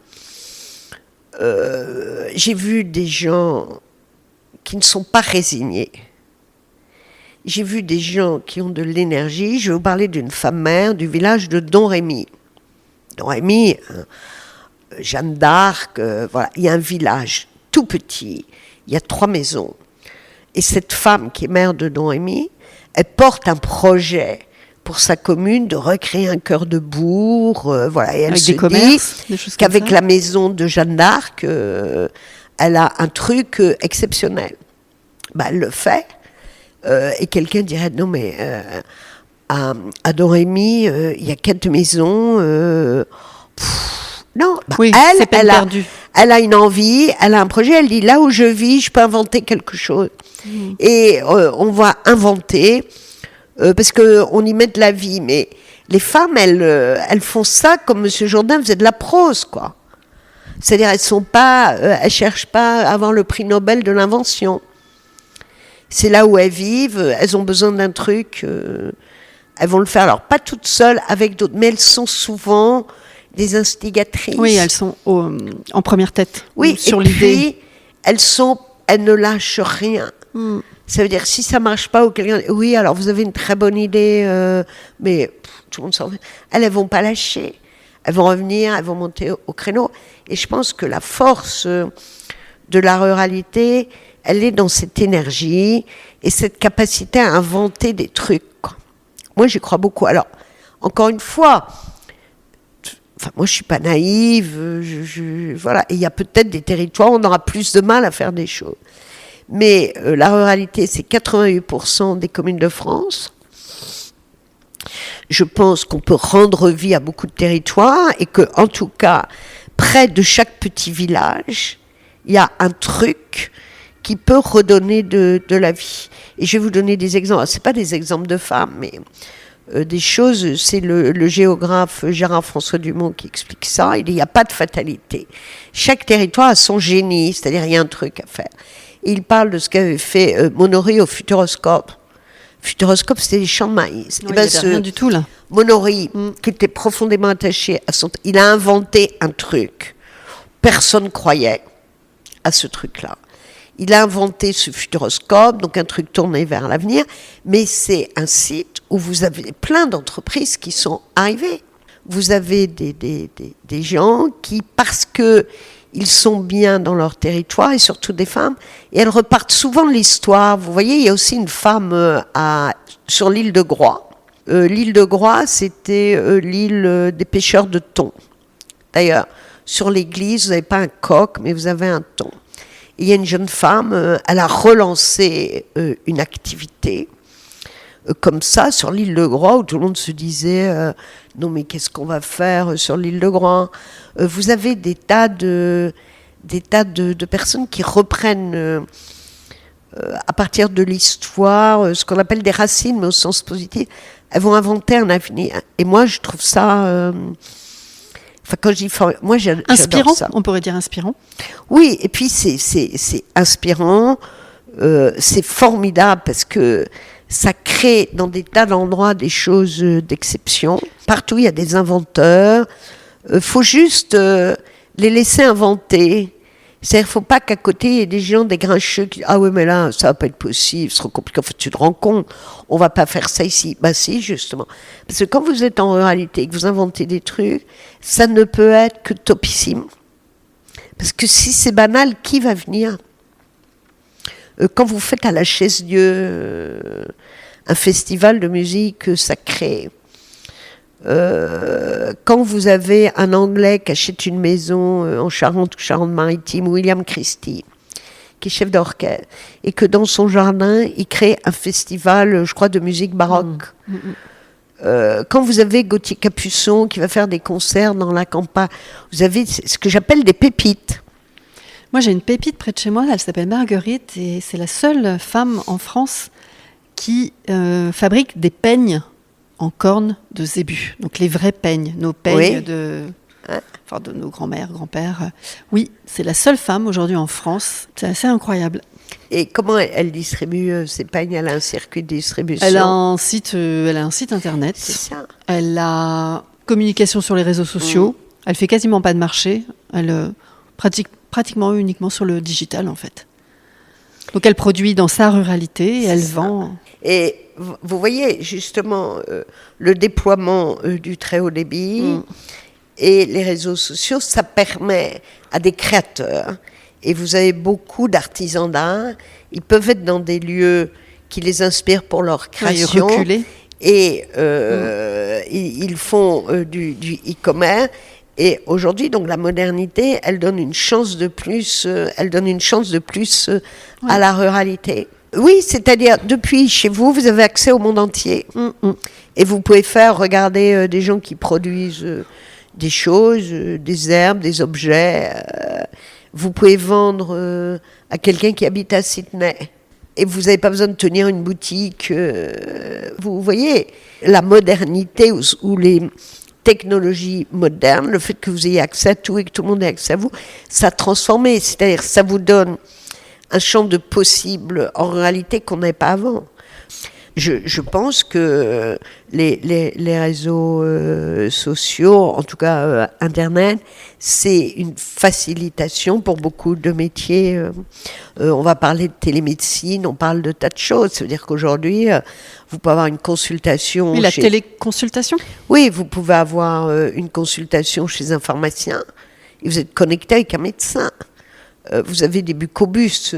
J'ai vu des gens qui ne sont pas résignés. J'ai vu des gens qui ont de l'énergie. Je vais vous parler d'une femme mère du village de Domrémy. Domrémy, Jeanne d'Arc, voilà, il y a un village tout petit, il y a 3 maisons. Et cette femme qui est maire de Domrémy, elle porte un projet pour sa commune de recréer un cœur de bourg. Voilà. Et elle se dit qu'avec la maison de Jeanne d'Arc, elle a un truc exceptionnel. Elle le fait. Et quelqu'un dirait, non mais à Domrémy, il y a 4 maisons, Non, Oui, c'est peine perdue. Elle a une envie, elle a un projet, elle dit là où je vis, je peux inventer quelque chose. Et on va inventer, parce qu'on y met de la vie, mais les femmes, elles font ça comme M. Jourdain faisait de la prose, quoi. C'est-à-dire, elles cherchent pas à avoir le prix Nobel de l'invention. C'est là où elles vivent, elles ont besoin d'un truc, elles vont le faire. Alors, pas toutes seules, avec d'autres, mais elles sont souvent des instigatrices. Oui, elles sont en première tête. Oui, sur et l'idée. Puis, elles ne lâchent rien. Ça veut dire, si ça marche pas, ou quelqu'un dit, oui, alors vous avez une très bonne idée, mais tout le monde s'en fait. Elles vont pas lâcher. Elles vont revenir, elles vont monter au créneau. Et je pense que la force de la ruralité, elle est dans cette énergie et cette capacité à inventer des trucs, quoi. Moi, j'y crois beaucoup. Alors, encore une fois, moi, je suis pas naïve. Voilà. Et il y a peut-être des territoires où on aura plus de mal à faire des choses. Mais la ruralité, c'est 88% des communes de France. Je pense qu'on peut rendre vie à beaucoup de territoires et que, en tout cas, près de chaque petit village, il y a un truc qui peut redonner de la vie. Et je vais vous donner des exemples. C'est pas des exemples de femmes, mais des choses. C'est le géographe Gérard-François Dumont qui explique ça. Il n'y a pas de fatalité. Chaque territoire a son génie, c'est-à-dire il y a un truc à faire. Et il parle de ce qu'avait fait Monory au Futuroscope. Futuroscope, c'était des champs de maïs. Oui, il n'y avait rien du tout, là. Monory, qui était profondément attaché à son... Il a inventé un truc. Personne croyait à ce truc-là. Il a inventé ce Futuroscope, donc un truc tourné vers l'avenir, mais c'est un site où vous avez plein d'entreprises qui sont arrivées. Vous avez des gens qui, parce que ils sont bien dans leur territoire, et surtout des femmes, et elles repartent souvent de l'histoire. Vous voyez, il y a aussi une femme sur l'île de Groix. L'île de Groix, c'était l'île des pêcheurs de thon. D'ailleurs, sur l'église, vous n'avez pas un coq, mais vous avez un thon. Et il y a une jeune femme, elle a relancé une activité comme ça sur l'île de Groix, où tout le monde se disait non mais qu'est-ce qu'on va faire sur l'île de Groix. Vous avez des tas de personnes qui reprennent à partir de l'histoire ce qu'on appelle des racines, mais au sens positif. Elles vont inventer un avenir. Et moi, je trouve ça... Enfin, quand je dis... Moi, j'adore inspirant, ça. on pourrait dire inspirant. Oui, et puis c'est inspirant, c'est formidable parce que ça crée dans des tas d'endroits des choses d'exception. Partout, il y a des inventeurs. Faut juste les laisser inventer. C'est-à-dire, faut pas qu'à côté, il y ait des gens, des grincheux qui disent « Ah oui, mais là, ça va pas être possible, c'est trop compliqué. » En fait, tu te rends compte, on va pas faire ça ici. Bah si, justement. Parce que quand vous êtes en ruralité et que vous inventez des trucs, ça ne peut être que topissime. Parce que si c'est banal, qui va venir ? Quand vous faites à la Chaise-Dieu un festival de musique sacrée, quand vous avez un Anglais qui achète une maison en Charente ou Charente-Maritime, William Christie, qui est chef d'orchestre, et que dans son jardin, il crée un festival, je crois, de musique baroque. Quand vous avez Gauthier Capuçon qui va faire des concerts dans la campagne, vous avez ce que j'appelle des pépites. Moi, j'ai une pépite près de chez moi, elle s'appelle Marguerite, et c'est la seule femme en France qui fabrique des peignes en corne de zébu. Donc les vrais peignes, nos peignes de nos grands-mères, grands-pères. Oui, c'est la seule femme aujourd'hui en France. C'est assez incroyable. Et comment elle distribue ces peignes ? Elle a un circuit de distribution. Elle a un site internet. C'est ça. Elle a communication sur les réseaux sociaux. Elle fait quasiment pas de marché. Elle pratique pratiquement uniquement sur le digital, en fait. Donc elle produit dans sa ruralité et elle vend. Et vous voyez justement le déploiement du très haut débit et les réseaux sociaux, ça permet à des créateurs, et vous avez beaucoup d'artisans d'art, ils peuvent être dans des lieux qui les inspirent pour leur création. Reculer. Et ils font du e-commerce. Et aujourd'hui, donc la modernité, elle donne une chance de plus, à la ruralité. Oui, c'est-à-dire depuis chez vous, vous avez accès au monde entier, et vous pouvez regarder des gens qui produisent des choses, des herbes, des objets. Vous pouvez vendre à quelqu'un qui habite à Sydney. Et vous n'avez pas besoin de tenir une boutique. Vous voyez, la modernité ou les technologies modernes, le fait que vous ayez accès à tout et que tout le monde ait accès à vous, ça a transformé. C'est-à-dire ça vous donne un champ de possibles en réalité qu'on n'avait pas avant. Je pense que les réseaux sociaux, en tout cas Internet, c'est une facilitation pour beaucoup de métiers. On va parler de télémédecine, on parle de tas de choses. Ça veut dire qu'aujourd'hui, vous pouvez avoir une consultation... Oui, la téléconsultation ? Oui, vous pouvez avoir une consultation chez un pharmacien et vous êtes connecté avec un médecin. Vous avez des bucobus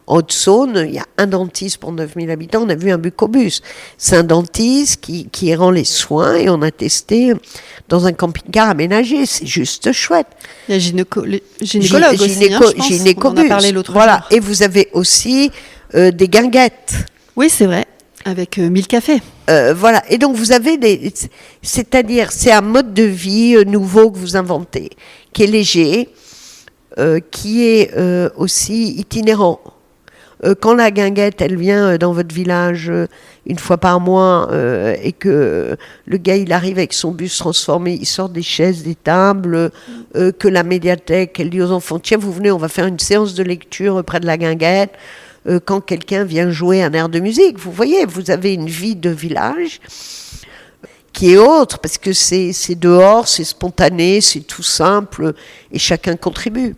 en Haute-Saône, il y a un dentiste pour 9000 habitants, on a vu un bucobus. C'est un dentiste qui rend les soins et on a testé dans un camping-car aménagé, c'est juste chouette. Il y a gynécologue aussi, je pense, gynécobus, on en a parlé l'autre voilà. jour. Et vous avez aussi des guinguettes. Oui, c'est vrai, avec 1000 cafés. Voilà, et donc vous avez c'est-à-dire c'est un mode de vie nouveau que vous inventez, qui est léger, qui est aussi itinérant. Quand la guinguette, elle vient dans votre village une fois par mois et que le gars, il arrive avec son bus transformé, il sort des chaises, des tables, que la médiathèque, elle dit aux enfants, tiens, vous venez, on va faire une séance de lecture près de la guinguette. Quand quelqu'un vient jouer un air de musique, vous voyez, vous avez une vie de village qui est autre, parce que c'est dehors, c'est spontané, c'est tout simple, et chacun contribue.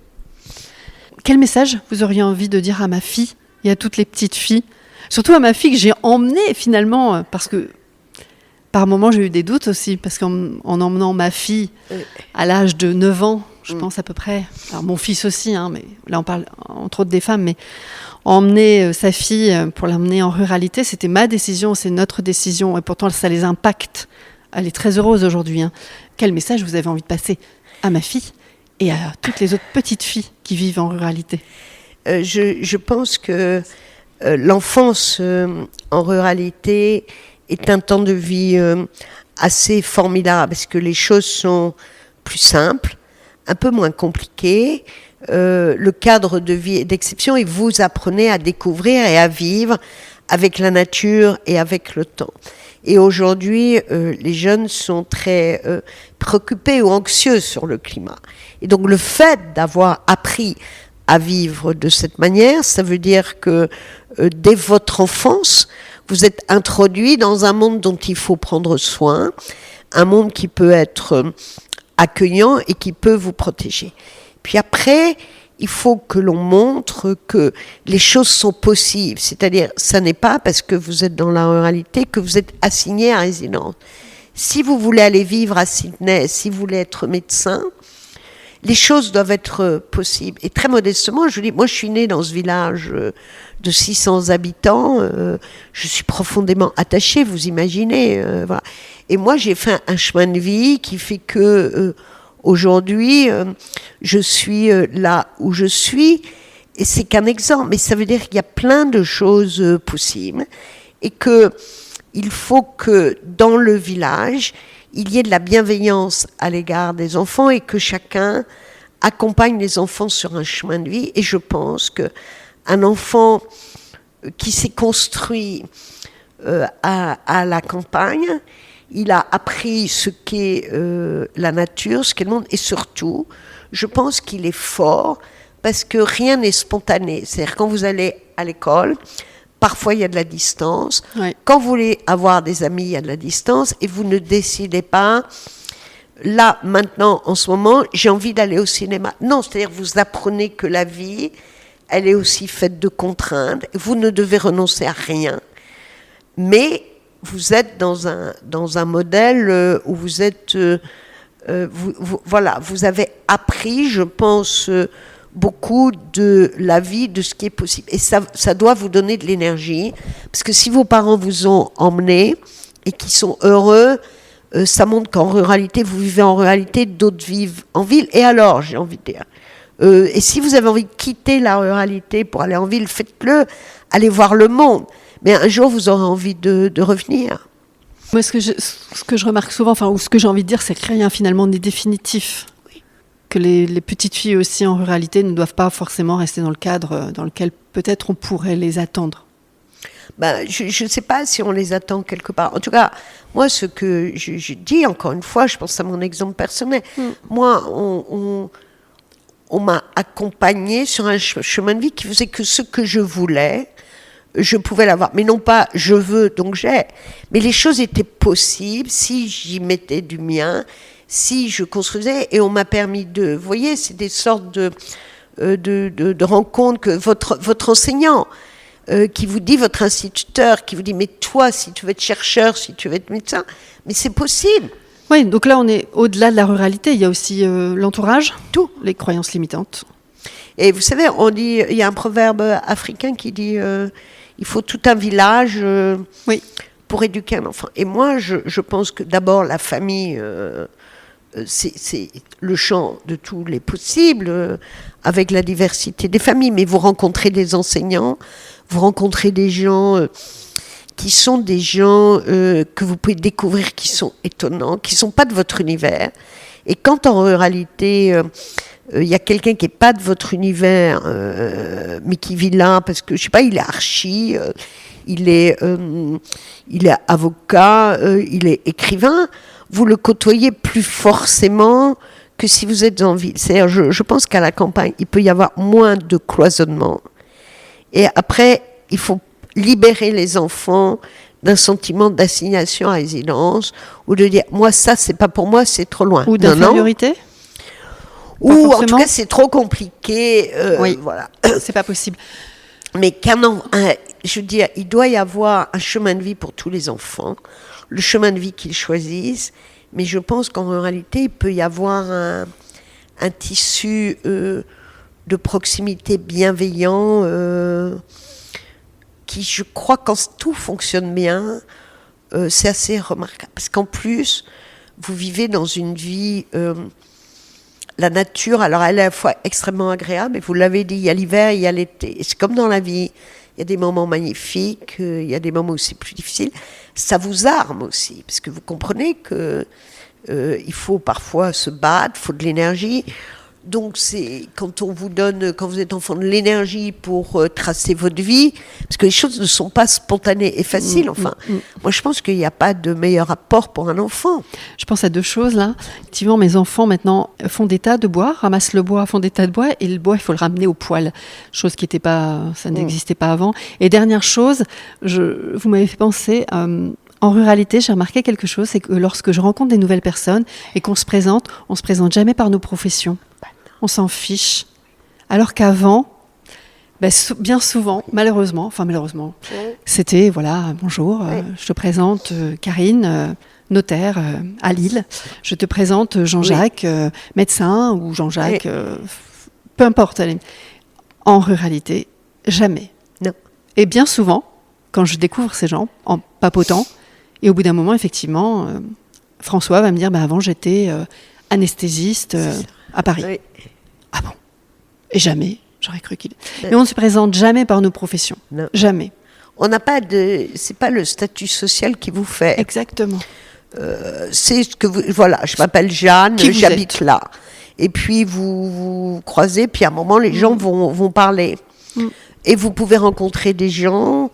Quel message vous auriez envie de dire à ma fille et à toutes les petites filles, surtout à ma fille que j'ai emmenée finalement, parce que par moments j'ai eu des doutes aussi, parce qu'en emmenant ma fille à l'âge de 9 ans, je pense à peu près, alors mon fils aussi, mais là on parle entre autres des femmes, mais emmener sa fille pour l'emmener en ruralité, c'était ma décision, c'est notre décision, et pourtant ça les impacte. Elle est très heureuse aujourd'hui. Quel message vous avez envie de passer à ma fille et à toutes les autres petites filles qui vivent en ruralité ? Je pense que l'enfance en ruralité est un temps de vie assez formidable, parce que les choses sont plus simples, un peu moins compliquées. Le cadre de vie est d'exception et vous apprenez à découvrir et à vivre avec la nature et avec le temps. Et aujourd'hui, les jeunes sont très préoccupés ou anxieux sur le climat. Et donc le fait d'avoir appris à vivre de cette manière, ça veut dire que dès votre enfance, vous êtes introduit dans un monde dont il faut prendre soin, un monde qui peut être accueillant et qui peut vous protéger. Puis après, il faut que l'on montre que les choses sont possibles. C'est-à-dire, ça n'est pas parce que vous êtes dans la ruralité que vous êtes assigné à résidence. Si vous voulez aller vivre à Sydney, si vous voulez être médecin, les choses doivent être possibles. Et très modestement, je dis, moi je suis née dans ce village de 600 habitants, je suis profondément attachée, vous imaginez. Voilà. Et moi j'ai fait un chemin de vie qui fait que aujourd'hui je suis là où je suis, et c'est qu'un exemple, mais ça veut dire qu'il y a plein de choses possibles, et qu'il faut que dans le village, il y ait de la bienveillance à l'égard des enfants et que chacun accompagne les enfants sur un chemin de vie. Et je pense qu'un enfant qui s'est construit à la campagne, il a appris ce qu'est la nature, ce qu'est le monde, et surtout, je pense qu'il est fort parce que rien n'est spontané. C'est-à-dire quand vous allez à l'école, parfois, il y a de la distance. Ouais. Quand vous voulez avoir des amis, il y a de la distance. Et vous ne décidez pas, là, maintenant, en ce moment, j'ai envie d'aller au cinéma. Non, c'est-à-dire vous apprenez que la vie, elle est aussi faite de contraintes. Vous ne devez renoncer à rien. Mais vous êtes dans un modèle où vous êtes... voilà, vous avez appris, je pense... beaucoup de la vie, de ce qui est possible. Et ça doit vous donner de l'énergie, parce que si vos parents vous ont emmené et qu'ils sont heureux, ça montre qu'en ruralité, vous vivez en ruralité, d'autres vivent en ville. Et alors, j'ai envie de dire, et si vous avez envie de quitter la ruralité pour aller en ville, faites-le, allez voir le monde. Mais un jour, vous aurez envie de revenir. Moi, ce que je remarque souvent, ou ce que j'ai envie de dire, c'est que rien finalement n'est définitif. Oui. Que les petites filles aussi en ruralité ne doivent pas forcément rester dans le cadre dans lequel peut-être on pourrait les attendre. Je ne sais pas si on les attend quelque part. En tout cas, moi, ce que je dis, encore une fois, je pense à mon exemple personnel. Moi, on m'a accompagnée sur un chemin de vie qui faisait que ce que je voulais, je pouvais l'avoir. Mais non pas je veux, donc j'ai. Mais les choses étaient possibles si j'y mettais du mien, si je construisais. Et on m'a permis de... Vous voyez, c'est des sortes de rencontres que votre enseignant... qui vous dit, votre instituteur, qui vous dit, mais toi, si tu veux être chercheur, si tu veux être médecin, mais c'est possible. Oui, donc là, on est au-delà de la ruralité. Il y a aussi l'entourage, tout, les croyances limitantes. Et vous savez, on dit, il y a un proverbe africain qui dit, il faut tout un village pour éduquer un enfant. Et moi, je pense que d'abord, la famille, c'est le champ de tous les possibles, avec la diversité des familles. Mais vous rencontrez des enseignants, vous rencontrez des gens qui sont des gens que vous pouvez découvrir, qui sont étonnants, qui ne sont pas de votre univers. Et quand en ruralité, il y a quelqu'un qui n'est pas de votre univers, mais qui vit là, parce que, je ne sais pas, il est archi, il est avocat, il est écrivain, vous le côtoyez plus forcément que si vous êtes en ville. C'est-à-dire, je pense qu'à la campagne, il peut y avoir moins de cloisonnement. Et après, il faut libérer les enfants d'un sentiment d'assignation à résidence, ou de dire, moi, ça, c'est pas pour moi, c'est trop loin. Ou d'infériorité ? Ou, en tout cas, c'est trop compliqué. Oui, voilà. C'est pas possible. Mais je veux dire, il doit y avoir un chemin de vie pour tous les enfants, le chemin de vie qu'ils choisissent, mais je pense qu'en réalité, il peut y avoir un tissu de proximité bienveillant qui, je crois, quand tout fonctionne bien, c'est assez remarquable. Parce qu'en plus, vous vivez dans une vie... la nature, alors elle est à la fois extrêmement agréable, et vous l'avez dit, il y a l'hiver, il y a l'été. Et c'est comme dans la vie, il y a des moments magnifiques, il y a des moments où c'est plus difficile. Ça vous arme aussi, parce que vous comprenez que il faut parfois se battre, il faut de l'énergie. Donc c'est quand on vous donne, quand vous êtes enfant, de l'énergie pour tracer votre vie, parce que les choses ne sont pas spontanées et faciles. Moi je pense qu'il n'y a pas de meilleur apport pour un enfant. Je pense à deux choses là. Effectivement, mes enfants maintenant font des tas de bois, ramassent le bois, font des tas de bois, et le bois il faut le ramener au poêle, chose qui n'était pas, ça n'existait pas avant. Et dernière chose, vous m'avez fait penser. En ruralité, j'ai remarqué quelque chose, c'est que lorsque je rencontre des nouvelles personnes et qu'on se présente, on se présente jamais par nos professions. On s'en fiche. Alors qu'avant, bien souvent, malheureusement, c'était, voilà, bonjour, je te présente Karine, notaire à Lille. Je te présente Jean-Jacques, médecin, ou Jean-Jacques, peu importe. En ruralité, jamais. Non. Et bien souvent, quand je découvre ces gens, en papotant, et au bout d'un moment, effectivement, François va me dire, avant j'étais anesthésiste à Paris. Oui. Ah bon? Et jamais, j'aurais cru qu'il... Mais on ne se présente jamais par nos professions. Non. Jamais. On n'a pas c'est pas le statut social qui vous fait. Exactement. C'est ce que vous... Voilà, je m'appelle Jeanne, j'habite là. Et puis vous croisez, puis à un moment, les gens vont parler. Et vous pouvez rencontrer des gens...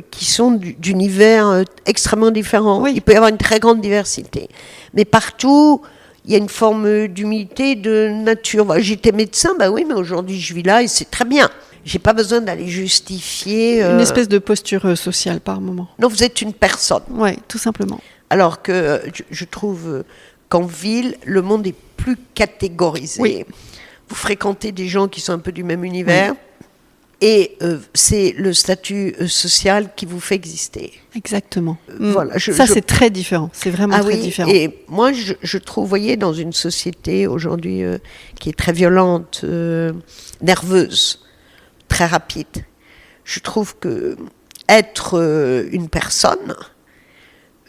qui sont d'univers extrêmement différents. Oui. Il peut y avoir une très grande diversité. Mais partout, il y a une forme d'humilité, de nature. J'étais médecin, oui, mais aujourd'hui je vis là et c'est très bien. J'ai pas besoin d'aller justifier... Une espèce de posture sociale par moment. Non, vous êtes une personne. Oui, tout simplement. Alors que je trouve qu'en ville, le monde est plus catégorisé. Oui. Vous fréquentez des gens qui sont un peu du même univers. Oui. Et c'est le statut social qui vous fait exister. Exactement. Voilà, c'est très différent. C'est vraiment très différent. Et moi, je trouve, vous voyez, dans une société aujourd'hui qui est très violente, nerveuse, très rapide, je trouve que être une personne,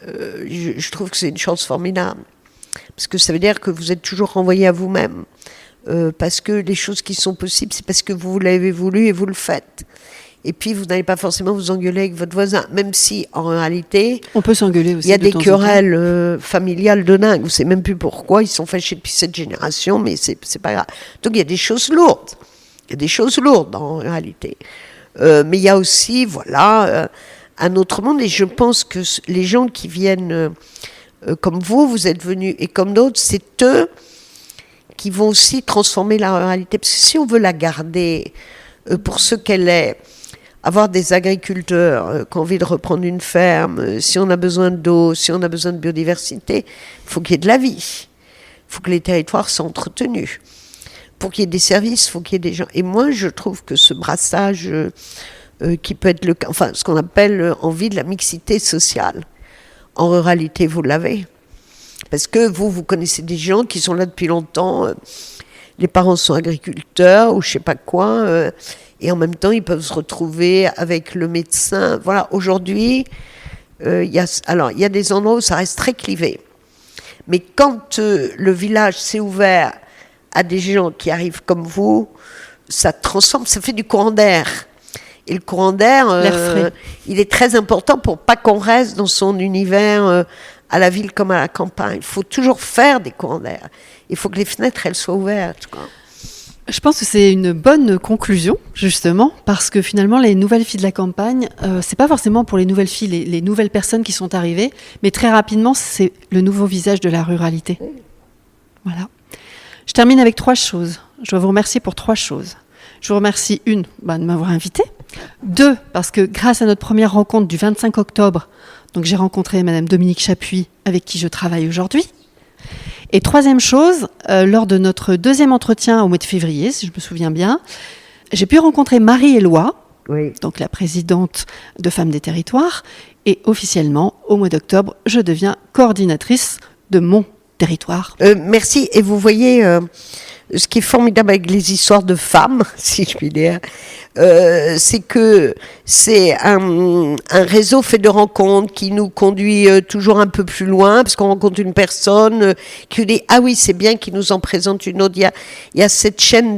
je trouve que c'est une chance formidable. Parce que ça veut dire que vous êtes toujours renvoyé à vous-même. Parce que les choses qui sont possibles, c'est parce que vous l'avez voulu et vous le faites. Et puis, vous n'allez pas forcément vous engueuler avec votre voisin, même si, en réalité... On peut s'engueuler aussi. Il y a des querelles familiales de dingue. Vous ne savez même plus pourquoi. Ils sont fâchés depuis cette génération, mais c'est pas grave. Donc, il y a des choses lourdes. Il y a des choses lourdes, en réalité. Mais il y a aussi, un autre monde. Et je pense que les gens qui viennent, comme vous êtes venus, et comme d'autres, c'est eux qui vont aussi transformer la ruralité. Parce que si on veut la garder pour ce qu'elle est, avoir des agriculteurs qui ont envie de reprendre une ferme, si on a besoin d'eau, si on a besoin de biodiversité, il faut qu'il y ait de la vie. Il faut que les territoires soient entretenus. Pour qu'il y ait des services, il faut qu'il y ait des gens. Et moi, je trouve que ce brassage qui peut être ce qu'on appelle envie de la mixité sociale, en ruralité, vous l'avez. Parce que vous connaissez des gens qui sont là depuis longtemps, les parents sont agriculteurs ou je sais pas quoi, et en même temps ils peuvent se retrouver avec le médecin. Voilà, aujourd'hui, il y a des endroits où ça reste très clivé. Mais quand le village s'est ouvert à des gens qui arrivent comme vous, ça transforme, ça fait du courant d'air. Et le courant d'air, il est très important pour pas qu'on reste dans son univers à la ville comme à la campagne. Il faut toujours faire des courants d'air. Il faut que les fenêtres, elles soient ouvertes, quoi. Je pense que c'est une bonne conclusion, justement, parce que finalement, les nouvelles filles de la campagne, c'est pas forcément pour les nouvelles filles, les nouvelles personnes qui sont arrivées, mais très rapidement, c'est le nouveau visage de la ruralité. Voilà. Je termine avec 3 choses. Je dois vous remercier pour 3 choses. Je vous remercie, 1, de m'avoir invité. 2, parce que grâce à notre première rencontre du 25 octobre, donc j'ai rencontré Madame Dominique Chapuis, avec qui je travaille aujourd'hui. Et 3e chose, lors de notre 2e entretien au mois de février, si je me souviens bien, j'ai pu rencontrer Marie-Éloi, donc la présidente de Femmes des Territoires, et officiellement, au mois d'octobre, je deviens coordinatrice de mon territoire. Merci. Et vous voyez, ce qui est formidable avec les histoires de femmes, si je puis dire, c'est que c'est un réseau fait de rencontres qui nous conduit toujours un peu plus loin, parce qu'on rencontre une personne qui dit « Ah oui, c'est bien », qui nous en présente une autre. Il y a cette chaîne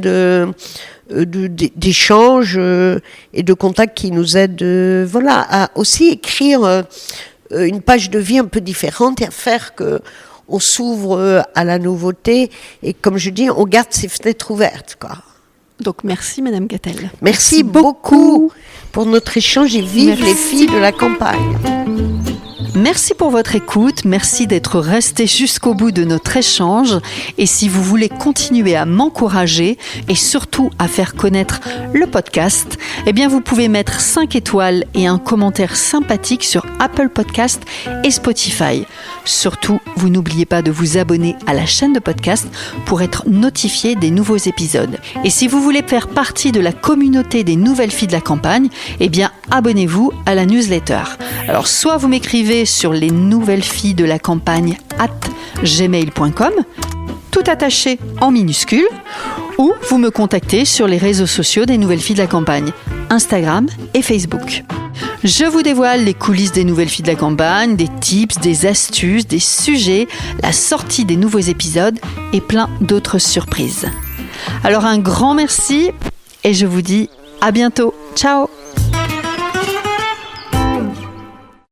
d'échanges et de contacts qui nous aide à aussi écrire une page de vie un peu différente et à faire que on s'ouvre à la nouveauté et, comme je dis, on garde ses fenêtres ouvertes, quoi. Donc merci Madame Gattel. Merci beaucoup pour notre échange et vive les filles de la campagne. Merci pour votre écoute, merci d'être resté jusqu'au bout de notre échange. Et si vous voulez continuer à m'encourager et surtout à faire connaître le podcast, eh bien vous pouvez mettre 5 étoiles et un commentaire sympathique sur Apple Podcast et Spotify. Surtout, vous n'oubliez pas de vous abonner à la chaîne de podcast pour être notifié des nouveaux épisodes. Et si vous voulez faire partie de la communauté des nouvelles filles de la campagne, eh bien abonnez-vous à la newsletter. Alors soit vous m'écrivez sur les nouvelles filles de la campagne @gmail.com, tout attaché en minuscules, ou vous me contactez sur les réseaux sociaux des nouvelles filles de la campagne, Instagram et Facebook. Je vous dévoile les coulisses des nouvelles filles de la campagne, des tips, des astuces, des sujets, la sortie des nouveaux épisodes et plein d'autres surprises. Alors un grand merci et je vous dis à bientôt. Ciao!